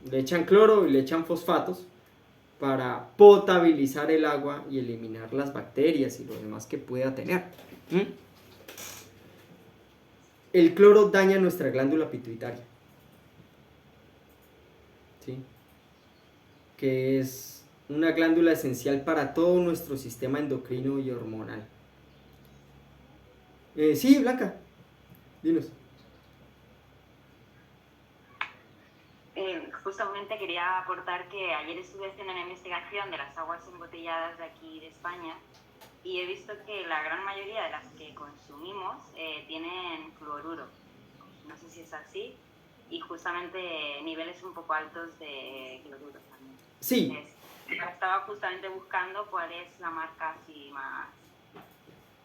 Le echan cloro y le echan fosfatos para potabilizar el agua y eliminar las bacterias y lo demás que pueda tener. El cloro daña nuestra glándula pituitaria, ¿sí? Que es una glándula esencial para todo nuestro sistema endocrino y hormonal. Sí, Blanca, dinos. Justamente quería aportar que ayer estuve haciendo una investigación de las aguas embotelladas de aquí de España y he visto que la gran mayoría de las que consumimos tienen fluoruro. No sé si es así, y justamente niveles un poco altos de cloruro también. Sí. Entonces, estaba justamente buscando cuál es la marca así más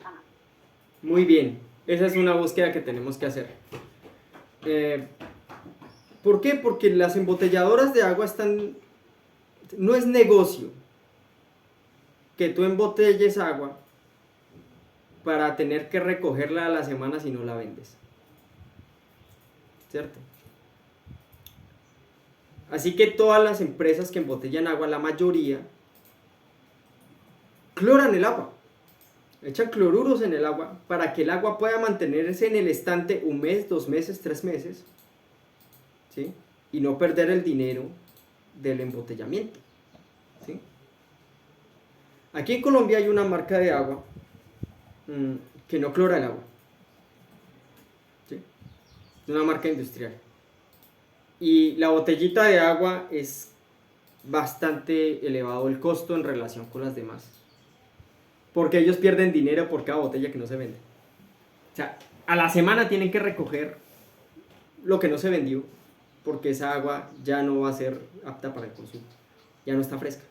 sana. Muy bien, esa es una búsqueda que tenemos que hacer. ¿Por qué? Porque las embotelladoras de agua están... No es negocio que tú embotelles agua para tener que recogerla a la semana si no la vendes. ¿Cierto? Así que todas las empresas que embotellan agua, la mayoría, cloran el agua. Echan cloruros en el agua para que el agua pueda mantenerse en el estante 1 mes, 2 meses, 3 meses, ¿sí? Y no perder el dinero del embotellamiento, ¿sí? Aquí en Colombia hay una marca de agua que no clora el agua, ¿sí? Es una marca industrial. Y la botellita de agua es bastante elevado el costo en relación con las demás. Porque ellos pierden dinero por cada botella que no se vende. O sea, a la semana tienen que recoger lo que no se vendió, porque esa agua ya no va a ser apta para el consumo. Ya no está fresca.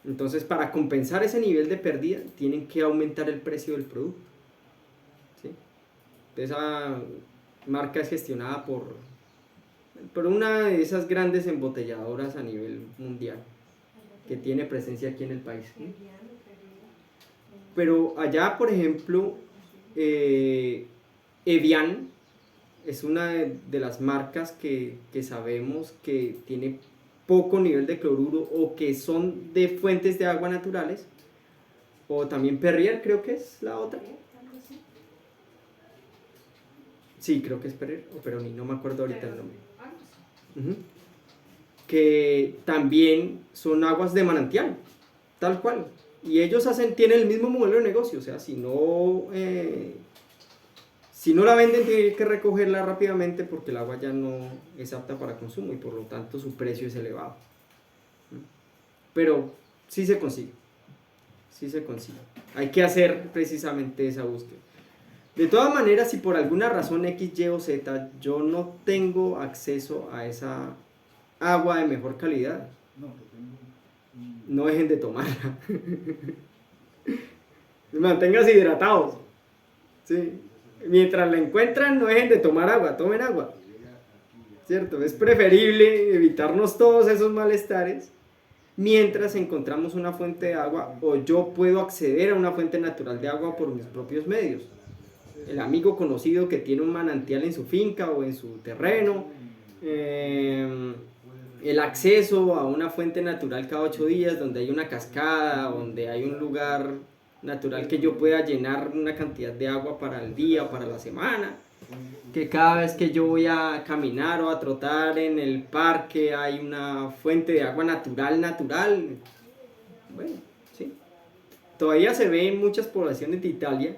Entonces, para compensar ese nivel de pérdida, tienen que aumentar el precio del producto. ¿Sí? Esa marca es gestionada por una de esas grandes embotelladoras a nivel mundial, que tiene presencia aquí en el país. ¿Sí? Pero allá, por ejemplo, Evian es una de las marcas que sabemos que tiene poco nivel de cloruro o que son de fuentes de agua naturales. O también Perrier, creo que es la otra. Sí, creo que es Perrier o Peroni, no me acuerdo ahorita el nombre. Que también son aguas de manantial, tal cual. Y ellos tienen el mismo modelo de negocio, o sea, si no la venden, tienen que recogerla rápidamente porque el agua ya no es apta para consumo y por lo tanto su precio es elevado. Pero sí se consigue. Sí se consigue. Hay que hacer precisamente esa búsqueda. De todas maneras, si por alguna razón X, Y o Z yo no tengo acceso a esa agua de mejor calidad, no dejen de tomarla. Manténganse hidratados. ¿Sí? Mientras la encuentran, no dejen de tomar agua, tomen agua. ¿Cierto? Es preferible evitarnos todos esos malestares mientras encontramos una fuente de agua o yo puedo acceder a una fuente natural de agua por mis propios medios. El amigo conocido que tiene un manantial en su finca o en su terreno, el acceso a una fuente natural cada 8 días donde hay una cascada, donde hay un lugar natural que yo pueda llenar una cantidad de agua para el día o para la semana, que cada vez que yo voy a caminar o a trotar en el parque hay una fuente de agua natural. Bueno, sí. Todavía se ve en muchas poblaciones de Italia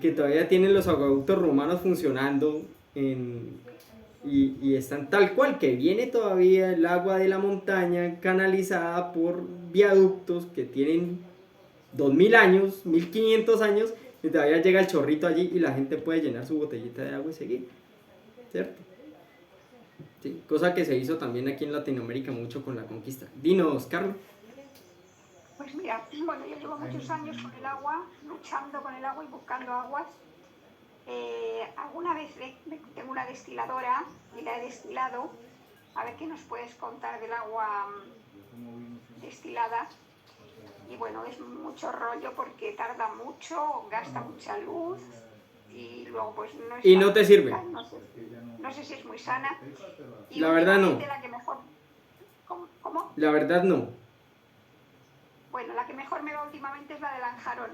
que todavía tienen los acueductos romanos funcionando y están tal cual, que viene todavía el agua de la montaña canalizada por viaductos que tienen 2000 años, 1500 años, y todavía llega el chorrito allí y la gente puede llenar su botellita de agua y seguir. ¿cierto? Sí, cosa que se hizo también aquí en Latinoamérica mucho con la conquista. Dinos, Carlos. Pues mira, bueno, yo llevo muchos años con el agua, luchando con el agua y buscando aguas. Alguna vez tengo una destiladora y la he destilado. A ver qué nos puedes contar del agua destilada. Y bueno, es mucho rollo porque tarda mucho, gasta mucha luz y luego pues no es Y tan no te sirve. rica, no sé si es muy sana. Y La verdad no. la que mejor... ¿Cómo? La verdad no. Bueno, la que mejor me va últimamente es la de Lanjarón.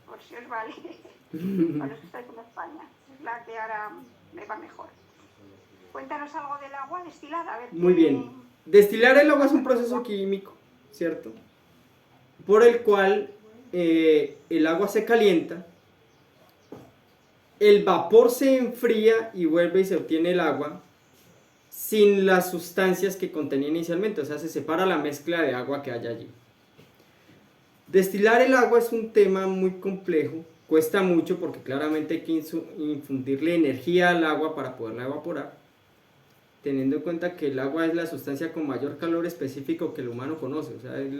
Por si os vale. Bueno, estoy en España. Es la que ahora me va mejor. Cuéntanos algo del agua destilada. A ver Muy bien. Destilar el agua es un proceso químico, ¿cierto? Por el cual el agua se calienta, el vapor se enfría y vuelve y se obtiene el agua sin las sustancias que contenía inicialmente, o sea, se separa la mezcla de agua que hay allí. Destilar el agua es un tema muy complejo, cuesta mucho porque claramente hay que infundirle energía al agua para poderla evaporar, teniendo en cuenta que el agua es la sustancia con mayor calor específico que el humano conoce, o sea, es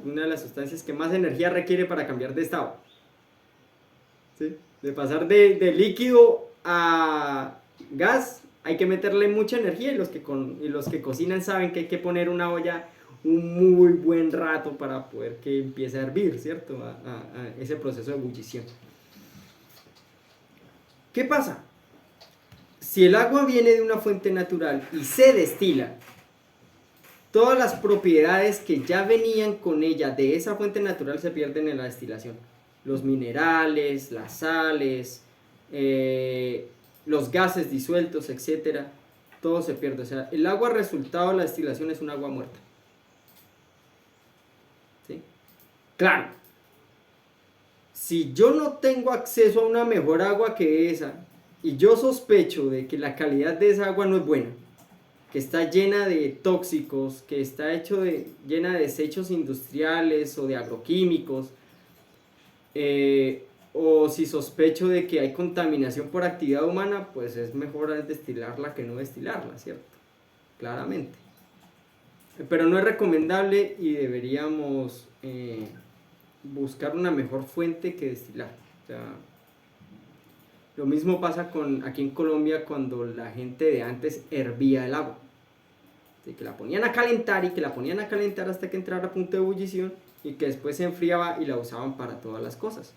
una de las sustancias que más energía requiere para cambiar de estado. ¿Sí? De pasar de líquido a gas hay que meterle mucha energía y los que cocinan saben que hay que poner una olla un muy buen rato para poder que empiece a hervir, ¿cierto? A ese proceso de ebullición. ¿Qué pasa? Si el agua viene de una fuente natural y se destila, todas las propiedades que ya venían con ella de esa fuente natural se pierden en la destilación. Los minerales, las sales, los gases disueltos, etcétera, todo se pierde. O sea, el agua resultado de la destilación es un agua muerta. ¿Sí? Claro, si yo no tengo acceso a una mejor agua que esa, y yo sospecho de que la calidad de esa agua no es buena, que está llena de tóxicos, que está llena de desechos industriales o de agroquímicos, o si sospecho de que hay contaminación por actividad humana, pues es mejor destilarla que no destilarla, ¿cierto? Claramente. Pero no es recomendable y deberíamos buscar una mejor fuente que destilar. O sea, lo mismo pasa aquí en Colombia cuando la gente de antes hervía el agua. Así que la ponían a calentar y que la ponían a calentar hasta que entrara a punto de ebullición y que después se enfriaba y la usaban para todas las cosas.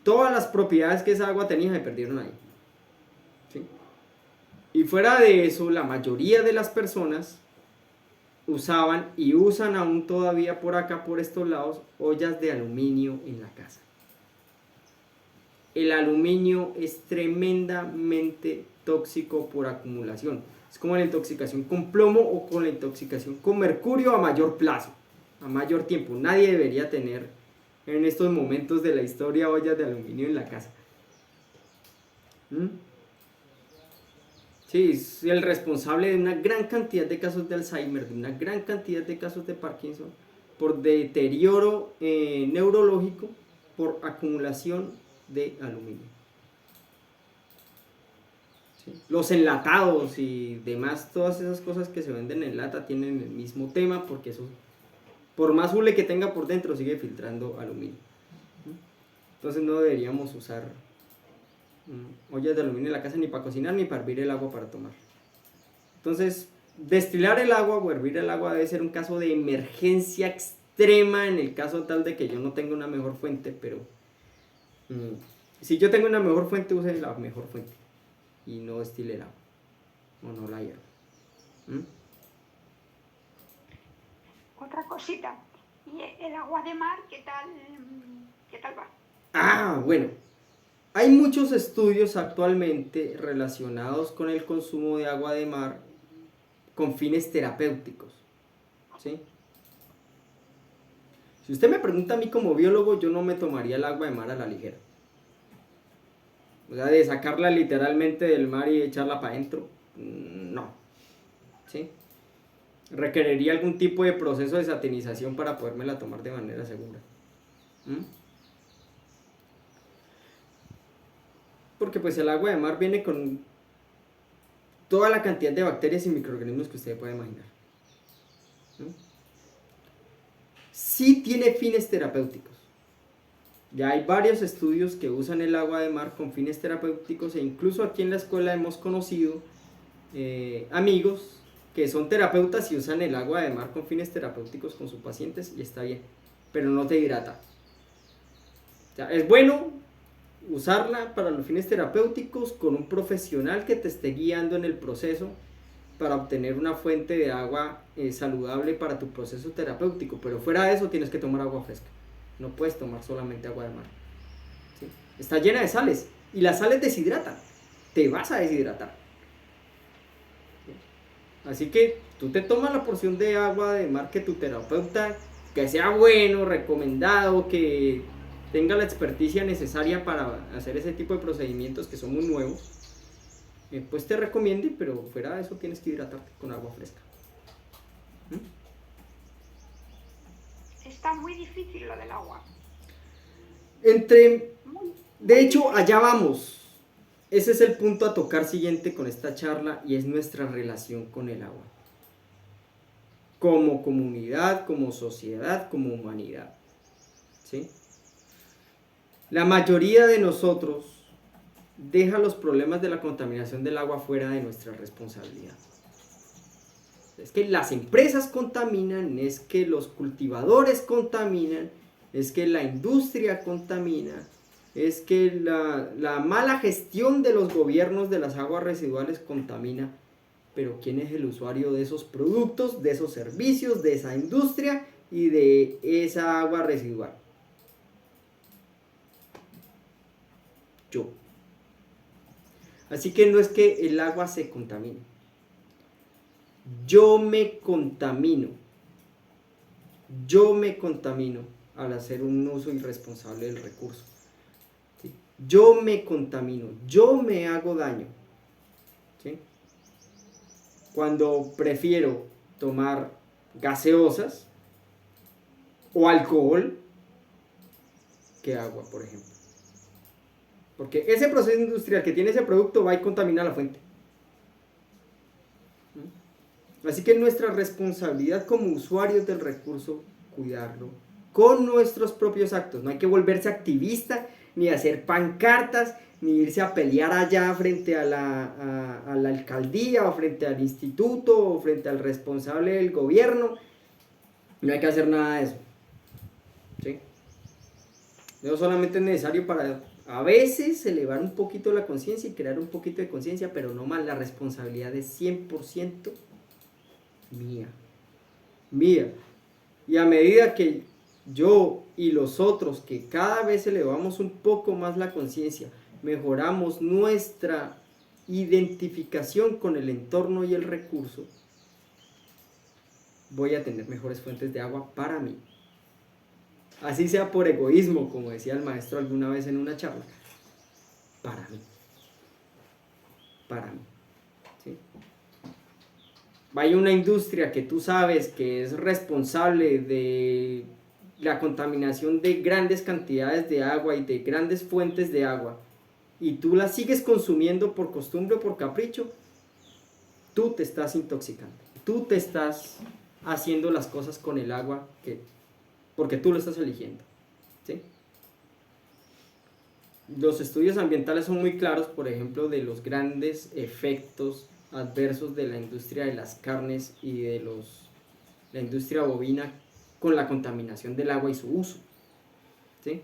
Todas las propiedades que esa agua tenía se perdieron ahí. ¿Sí? Y fuera de eso, la mayoría de las personas usaban y usan aún todavía por acá, por estos lados, ollas de aluminio en la casa. El aluminio es tremendamente tóxico por acumulación. Es como la intoxicación con plomo o con la intoxicación con mercurio a mayor plazo, a mayor tiempo. Nadie debería tener en estos momentos de la historia ollas de aluminio en la casa. Sí, es el responsable de una gran cantidad de casos de Alzheimer, de una gran cantidad de casos de Parkinson, por deterioro neurológico, por acumulación de aluminio. ¿Sí? Los enlatados y demás, todas esas cosas que se venden en lata tienen el mismo tema, porque eso, por más hule que tenga por dentro, sigue filtrando aluminio. Entonces no deberíamos usar ollas de aluminio en la casa ni para cocinar ni para hervir el agua para tomar. Entonces, destilar el agua o hervir el agua debe ser un caso de emergencia extrema en el caso tal de que yo no tenga una mejor fuente, pero si yo tengo una mejor fuente, use la mejor fuente y no destile el agua o no la hierva. Otra cosita, ¿y el agua de mar qué tal va? Ah, bueno. Hay muchos estudios actualmente relacionados con el consumo de agua de mar con fines terapéuticos. ¿Sí? Si usted me pregunta a mí como biólogo, yo no me tomaría el agua de mar a la ligera. O sea, de sacarla literalmente del mar y echarla para adentro, no. ¿Sí? Requeriría algún tipo de proceso de satinización para podérmela tomar de manera segura. Porque pues el agua de mar viene con toda la cantidad de bacterias y microorganismos que usted pueda imaginar. ¿No? Sí tiene fines terapéuticos. Ya hay varios estudios que usan el agua de mar con fines terapéuticos e incluso aquí en la escuela hemos conocido amigos que son terapeutas y usan el agua de mar con fines terapéuticos con sus pacientes y está bien, pero no te hidrata. O sea, es bueno usarla para los fines terapéuticos con un profesional que te esté guiando en el proceso para obtener una fuente de agua saludable para tu proceso terapéutico, pero fuera de eso tienes que tomar agua fresca, no puedes tomar solamente agua de mar. ¿Sí? Está llena de sales y las sales deshidratan, te vas a deshidratar. ¿Sí? Así que tú te tomas la porción de agua de mar que tu terapeuta, que sea bueno, recomendado, que tenga la experticia necesaria para hacer ese tipo de procedimientos que son muy nuevos, pues te recomiende, pero fuera de eso tienes que hidratarte con agua fresca. Está muy difícil lo del agua. De hecho, allá vamos. Ese es el punto a tocar siguiente con esta charla y es nuestra relación con el agua. Como comunidad, como sociedad, como humanidad. ¿Sí? La mayoría de nosotros deja los problemas de la contaminación del agua fuera de nuestra responsabilidad. Es que las empresas contaminan, es que los cultivadores contaminan, es que la industria contamina, es que la mala gestión de los gobiernos de las aguas residuales contamina. Pero ¿quién es el usuario de esos productos, de esos servicios, de esa industria y de esa agua residual? Yo. Así que no es que el agua se contamine. Yo me contamino. Yo me contamino al hacer un uso irresponsable del recurso. ¿Sí? Yo me contamino. Yo me hago daño. ¿Sí? Cuando prefiero tomar gaseosas o alcohol que agua, por ejemplo. Porque ese proceso industrial que tiene ese producto va y contamina la fuente. Así que es nuestra responsabilidad como usuarios del recurso cuidarlo con nuestros propios actos. No hay que volverse activista, ni hacer pancartas, ni irse a pelear allá frente a la alcaldía o frente al instituto o frente al responsable del gobierno. No hay que hacer nada de eso. ¿Sí? Eso solamente es necesario para a veces elevar un poquito la conciencia y crear un poquito de conciencia, pero no más. La responsabilidad es 100% mía. Y a medida que yo y los otros, que cada vez elevamos un poco más la conciencia, mejoramos nuestra identificación con el entorno y el recurso, voy a tener mejores fuentes de agua para mí. Así sea por egoísmo, como decía el maestro alguna vez en una charla. Para mí. ¿Sí? Hay una industria que tú sabes que es responsable de la contaminación de grandes cantidades de agua y de grandes fuentes de agua, y tú la sigues consumiendo por costumbre o por capricho, tú te estás intoxicando. Tú te estás haciendo las cosas con el agua porque tú lo estás eligiendo. ¿Sí? Los estudios ambientales son muy claros, por ejemplo, de los grandes efectos adversos de la industria de las carnes y de la industria bovina con la contaminación del agua y su uso. ¿Sí?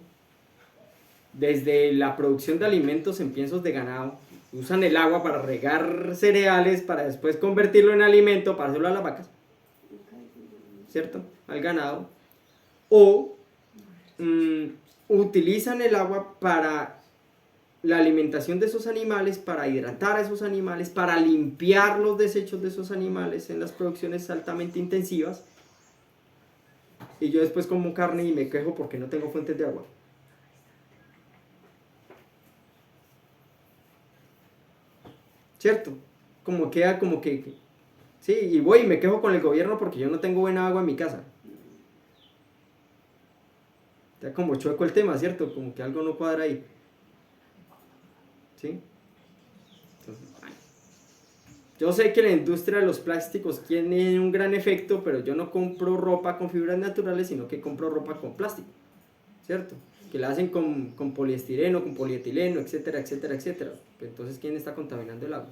Desde la producción de alimentos en piensos de ganado, usan el agua para regar cereales, para después convertirlo en alimento, para hacerlo a las vacas, ¿cierto? Al ganado. O utilizan el agua para la alimentación de esos animales, para hidratar a esos animales, para limpiar los desechos de esos animales en las producciones altamente intensivas. Y yo después como carne y me quejo porque no tengo fuentes de agua. ¿Cierto? Como queda como que sí, y voy y me quejo con el gobierno porque yo no tengo buena agua en mi casa. Está como chueco el tema, ¿cierto? Como que algo no cuadra ahí. ¿Sí? Entonces, Yo sé que la industria de los plásticos tiene un gran efecto, pero yo no compro ropa con fibras naturales, sino que compro ropa con plástico, ¿cierto? Que la hacen con poliestireno, con polietileno, etcétera, etcétera, etcétera. Entonces, ¿quién está contaminando el agua?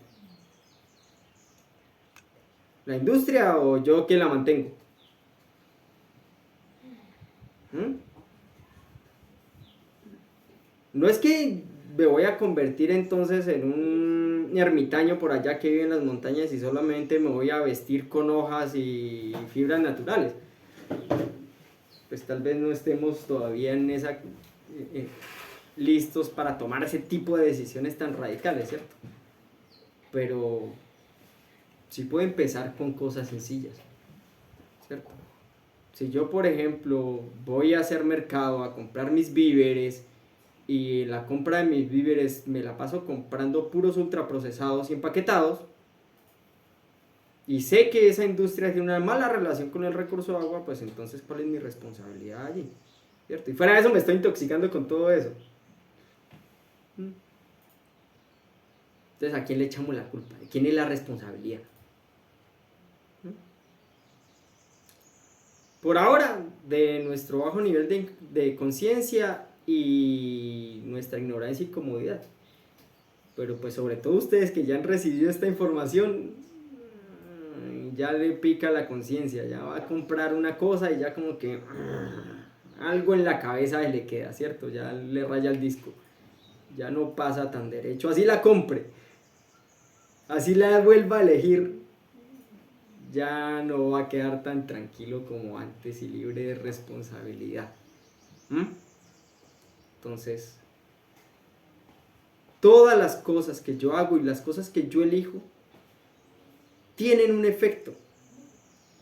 ¿La industria o yo que la mantengo? ¿Mm? No es que me voy a convertir entonces en un ermitaño por allá que vive en las montañas y solamente me voy a vestir con hojas y fibras naturales. Pues tal vez no estemos todavía en esa listos para tomar ese tipo de decisiones tan radicales, ¿cierto? Pero sí puedo empezar con cosas sencillas, ¿cierto? Si yo, por ejemplo, voy a hacer mercado a comprar mis víveres y la compra de mis víveres me la paso comprando puros ultraprocesados y empaquetados, y sé que esa industria tiene una mala relación con el recurso de agua, pues entonces, ¿cuál es mi responsabilidad allí? ¿Cierto? Y fuera de eso me estoy intoxicando con todo eso. Entonces, ¿a quién le echamos la culpa? ¿De quién es la responsabilidad? Por ahora, de nuestro bajo nivel de conciencia y nuestra ignorancia y comodidad. Pero pues sobre todo ustedes que ya han recibido esta información, ya le pica la conciencia, ya va a comprar una cosa y ya como que algo en la cabeza le queda, ¿cierto? Ya le raya el disco, ya no pasa tan derecho, así la compre, así la vuelva a elegir, ya no va a quedar tan tranquilo como antes y libre de responsabilidad. Entonces, todas las cosas que yo hago y las cosas que yo elijo tienen un efecto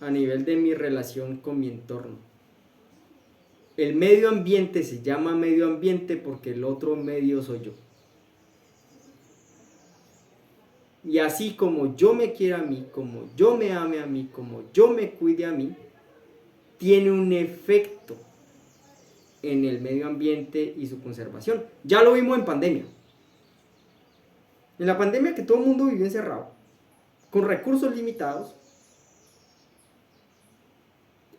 a nivel de mi relación con mi entorno. El medio ambiente se llama medio ambiente porque el otro medio soy yo. Y así como yo me quiera a mí, como yo me ame a mí, como yo me cuide a mí, tiene un efecto en el medio ambiente y su conservación. Ya lo vimos en pandemia. En la pandemia que todo el mundo vivió encerrado, con recursos limitados,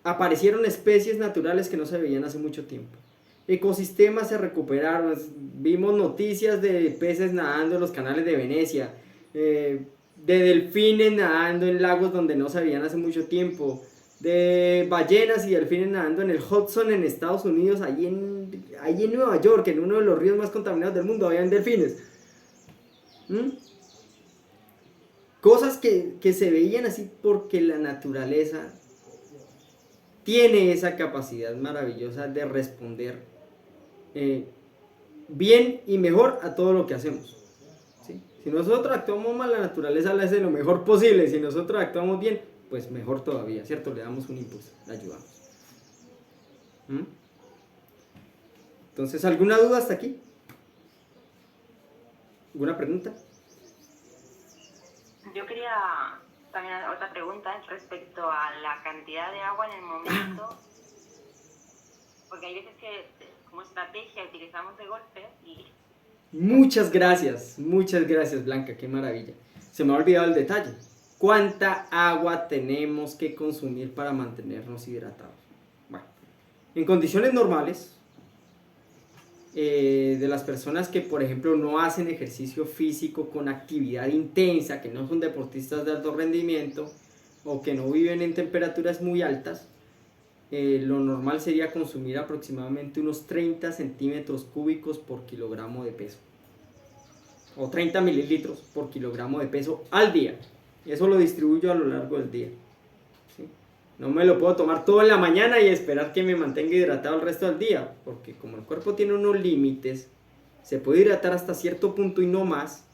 aparecieron especies naturales que no se veían hace mucho tiempo. Ecosistemas se recuperaron, vimos noticias de peces nadando en los canales de Venecia, de delfines nadando en lagos donde no se veían hace mucho tiempo, de ballenas y delfines nadando en el Hudson en Estados Unidos, ahí en Nueva York, en uno de los ríos más contaminados del mundo, habían delfines. Cosas que se veían así porque la naturaleza tiene esa capacidad maravillosa de responder bien y mejor a todo lo que hacemos. ¿Sí? Si nosotros actuamos mal, la naturaleza le hace lo mejor posible. Si nosotros actuamos bien, pues mejor todavía, ¿cierto? Le damos un impulso, le ayudamos. Entonces, ¿alguna duda hasta aquí? ¿Alguna pregunta? Yo quería también otra pregunta respecto a la cantidad de agua en el momento, porque hay veces que como estrategia utilizamos de golpe y... Muchas gracias Blanca, qué maravilla. Se me ha olvidado el detalle. ¿Cuánta agua tenemos que consumir para mantenernos hidratados? Bueno, en condiciones normales, de las personas que por ejemplo no hacen ejercicio físico con actividad intensa, que no son deportistas de alto rendimiento o que no viven en temperaturas muy altas, lo normal sería consumir aproximadamente unos 30 centímetros cúbicos por kilogramo de peso o 30 mililitros por kilogramo de peso al día. Eso lo distribuyo a lo largo del día. ¿Sí? No me lo puedo tomar todo en la mañana y esperar que me mantenga hidratado el resto del día, porque como el cuerpo tiene unos límites, se puede hidratar hasta cierto punto y no más.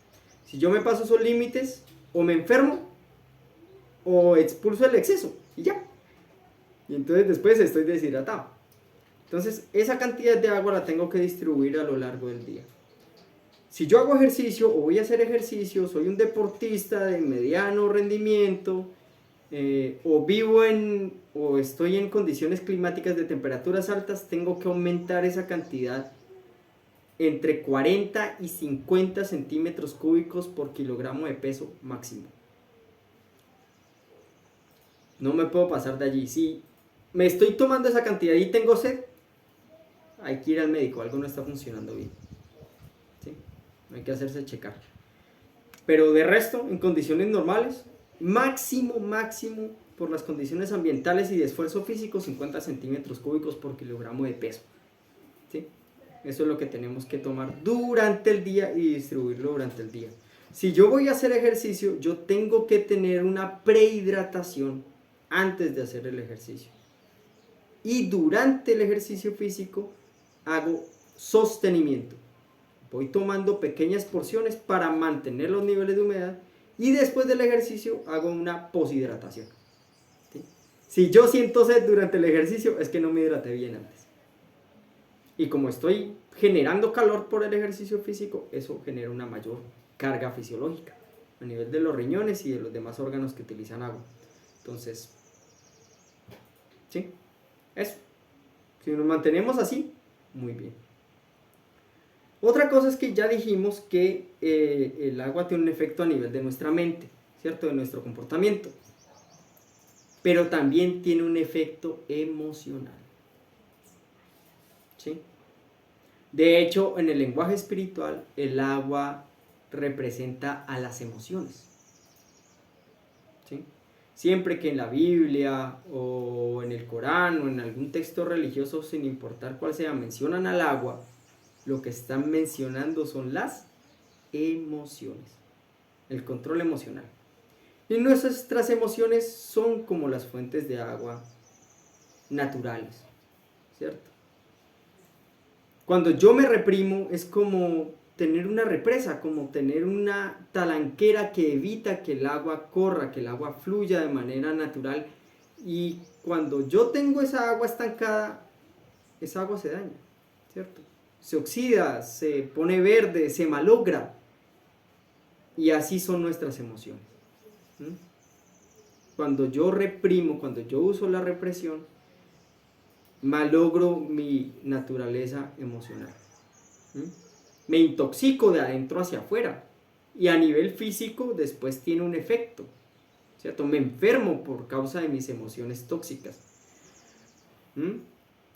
Si yo me paso esos límites, o me enfermo o expulso el exceso y ya. Y entonces después estoy deshidratado. Entonces esa cantidad de agua la tengo que distribuir a lo largo del día. Si yo hago ejercicio o voy a hacer ejercicio, soy un deportista de mediano rendimiento, o estoy en condiciones climáticas de temperaturas altas, tengo que aumentar esa cantidad entre 40 y 50 centímetros cúbicos por kilogramo de peso máximo. No me puedo pasar de allí. Si me estoy tomando esa cantidad y tengo sed, hay que ir al médico, algo no está funcionando bien. ¿Sí? Hay que hacerse checar. Pero de resto, en condiciones normales, máximo, por las condiciones ambientales y de esfuerzo físico, 50 centímetros cúbicos por kilogramo de peso. ¿Sí? Eso es lo que tenemos que tomar durante el día y distribuirlo durante el día. Si yo voy a hacer ejercicio, yo tengo que tener una prehidratación antes de hacer el ejercicio. Y durante el ejercicio físico hago sostenimiento. Voy tomando pequeñas porciones para mantener los niveles de humedad y después del ejercicio hago una poshidratación. ¿Sí? Si yo siento sed durante el ejercicio es que no me hidraté bien antes. Y como estoy generando calor por el ejercicio físico, eso genera una mayor carga fisiológica a nivel de los riñones y de los demás órganos que utilizan agua. Entonces, ¿sí? Eso. Si nos mantenemos así, muy bien. Otra cosa es que ya dijimos que el agua tiene un efecto a nivel de nuestra mente, ¿cierto? De nuestro comportamiento. Pero también tiene un efecto emocional. ¿Sí? De hecho, en el lenguaje espiritual, el agua representa a las emociones. ¿Sí? Siempre que en la Biblia o en el Corán o en algún texto religioso, sin importar cuál sea, mencionan al agua, lo que están mencionando son las emociones, el control emocional. Y nuestras emociones son como las fuentes de agua naturales, ¿cierto? Cuando yo me reprimo es como tener una represa, como tener una talanquera que evita que el agua corra, que el agua fluya de manera natural. Y cuando yo tengo esa agua estancada, esa agua se daña, ¿cierto? Se oxida, se pone verde, se malogra. Y así son nuestras emociones. Cuando yo reprimo, cuando yo uso la represión, malogro mi naturaleza emocional. Me intoxico de adentro hacia afuera. Y a nivel físico después tiene un efecto, ¿cierto? Me enfermo por causa de mis emociones tóxicas.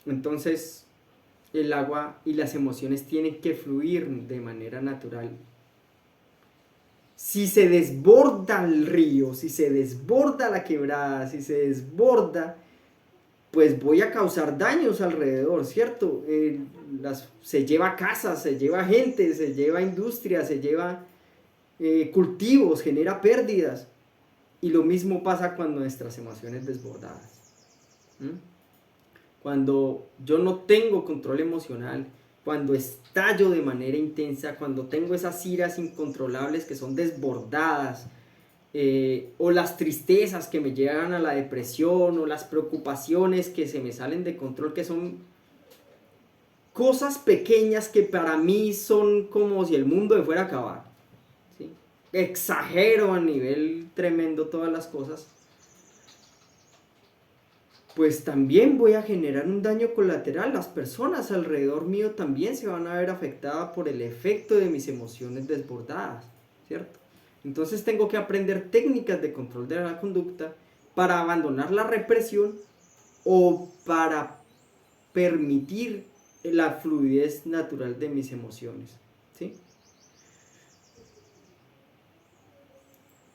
Entonces, el agua y las emociones tienen que fluir de manera natural. Si se desborda el río, si se desborda la quebrada, si se desborda, pues voy a causar daños alrededor, ¿cierto? Se lleva casas, se lleva gente, se lleva industria, se lleva cultivos, genera pérdidas. Y lo mismo pasa cuando nuestras emociones desbordadas. Cuando yo no tengo control emocional, cuando estallo de manera intensa, cuando tengo esas iras incontrolables que son desbordadas, o las tristezas que me llevan a la depresión, o las preocupaciones que se me salen de control, que son cosas pequeñas que para mí son como si el mundo me fuera a acabar, ¿sí? Exagero a nivel tremendo todas las cosas, pues también voy a generar un daño colateral. Las personas alrededor mío también se van a ver afectadas por el efecto de mis emociones desbordadas, ¿cierto? Entonces tengo que aprender técnicas de control de la conducta para abandonar la represión o para permitir la fluidez natural de mis emociones, ¿sí?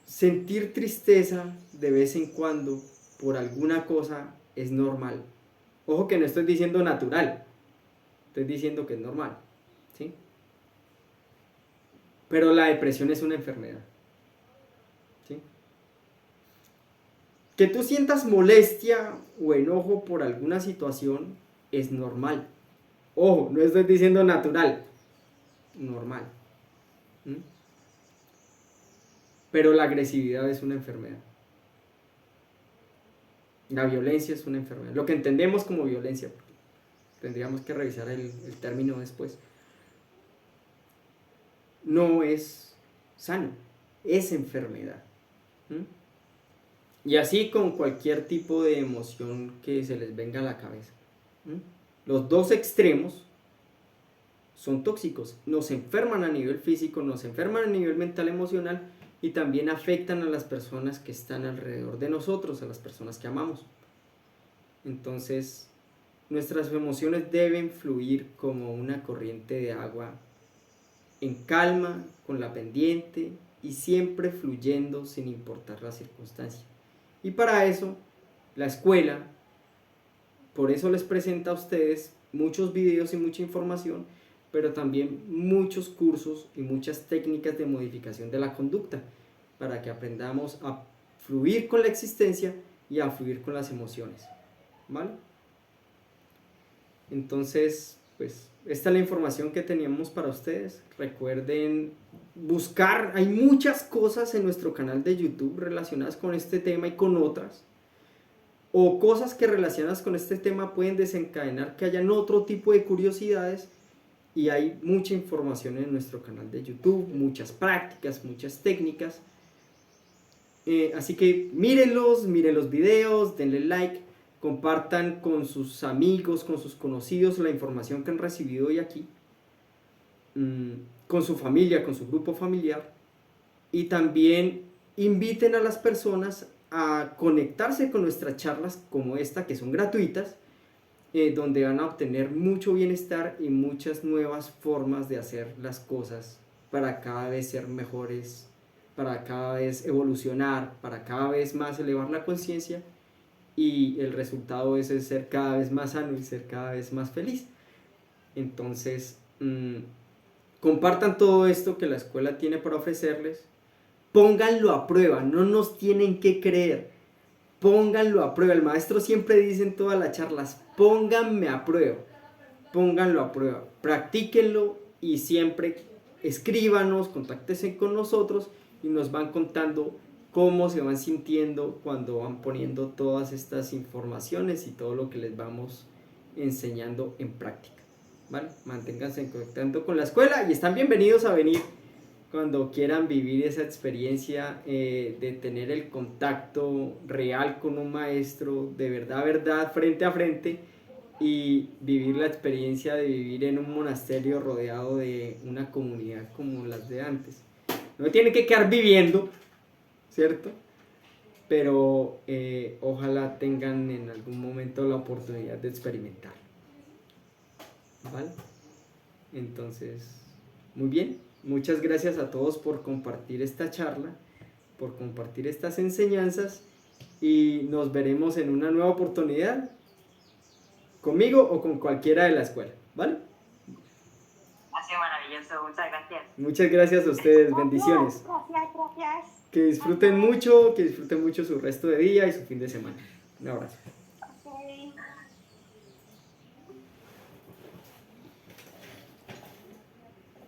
Sentir tristeza de vez en cuando por alguna cosa es normal. Ojo que no estoy diciendo natural, estoy diciendo que es normal, ¿sí? Pero la depresión es una enfermedad, ¿sí? Que tú sientas molestia o enojo por alguna situación es normal. Ojo, no estoy diciendo natural, normal. Pero la agresividad es una enfermedad. La violencia es una enfermedad. Lo que entendemos como violencia, tendríamos que revisar el término después, no es sano, es enfermedad. Y así con cualquier tipo de emoción que se les venga a la cabeza. Los dos extremos son tóxicos, nos enferman a nivel físico, nos enferman a nivel mental, emocional, y también afectan a las personas que están alrededor de nosotros, a las personas que amamos. Entonces, nuestras emociones deben fluir como una corriente de agua en calma, con la pendiente y siempre fluyendo sin importar la circunstancia. Y para eso, la escuela, por eso les presenta a ustedes muchos videos y mucha información, pero también muchos cursos y muchas técnicas de modificación de la conducta, para que aprendamos a fluir con la existencia y a fluir con las emociones, ¿vale? Entonces, pues, esta es la información que teníamos para ustedes. Recuerden buscar, hay muchas cosas en nuestro canal de YouTube relacionadas con este tema y con otras, o cosas que relacionadas con este tema pueden desencadenar que hayan otro tipo de curiosidades, y hay mucha información en nuestro canal de YouTube, muchas prácticas, muchas técnicas. Así que mírenlos, miren los videos, denle like, compartan con sus amigos, con sus conocidos la información que han recibido hoy aquí, con su familia, con su grupo familiar, y también inviten a las personas a conectarse con nuestras charlas como esta, que son gratuitas, donde van a obtener mucho bienestar y muchas nuevas formas de hacer las cosas para cada vez ser mejores, para cada vez evolucionar, para cada vez más elevar la conciencia, y el resultado es ser cada vez más sano y ser cada vez más feliz. Entonces, compartan todo esto que la escuela tiene para ofrecerles, pónganlo a prueba, no nos tienen que creer, pónganlo a prueba. El maestro siempre dice en todas las charlas, pónganme a prueba, pónganlo a prueba, practíquenlo y siempre escríbanos, contáctense con nosotros y nos van contando cómo se van sintiendo cuando van poniendo todas estas informaciones y todo lo que les vamos enseñando en práctica, ¿vale? Manténganse en contacto con la escuela y están bienvenidos a venir cuando quieran vivir esa experiencia de tener el contacto real con un maestro, de verdad, frente a frente, y vivir la experiencia de vivir en un monasterio rodeado de una comunidad como las de antes. No tienen que quedar viviendo, ¿cierto? Pero ojalá tengan en algún momento la oportunidad de experimentar, ¿vale? Entonces, muy bien. Muchas gracias a todos por compartir esta charla, por compartir estas enseñanzas, y nos veremos en una nueva oportunidad, conmigo o con cualquiera de la escuela, ¿vale? Ha sido maravilloso, muchas gracias. Muchas gracias a ustedes, bendiciones. Gracias. Que disfruten mucho su resto de día y su fin de semana. Un abrazo. Ok.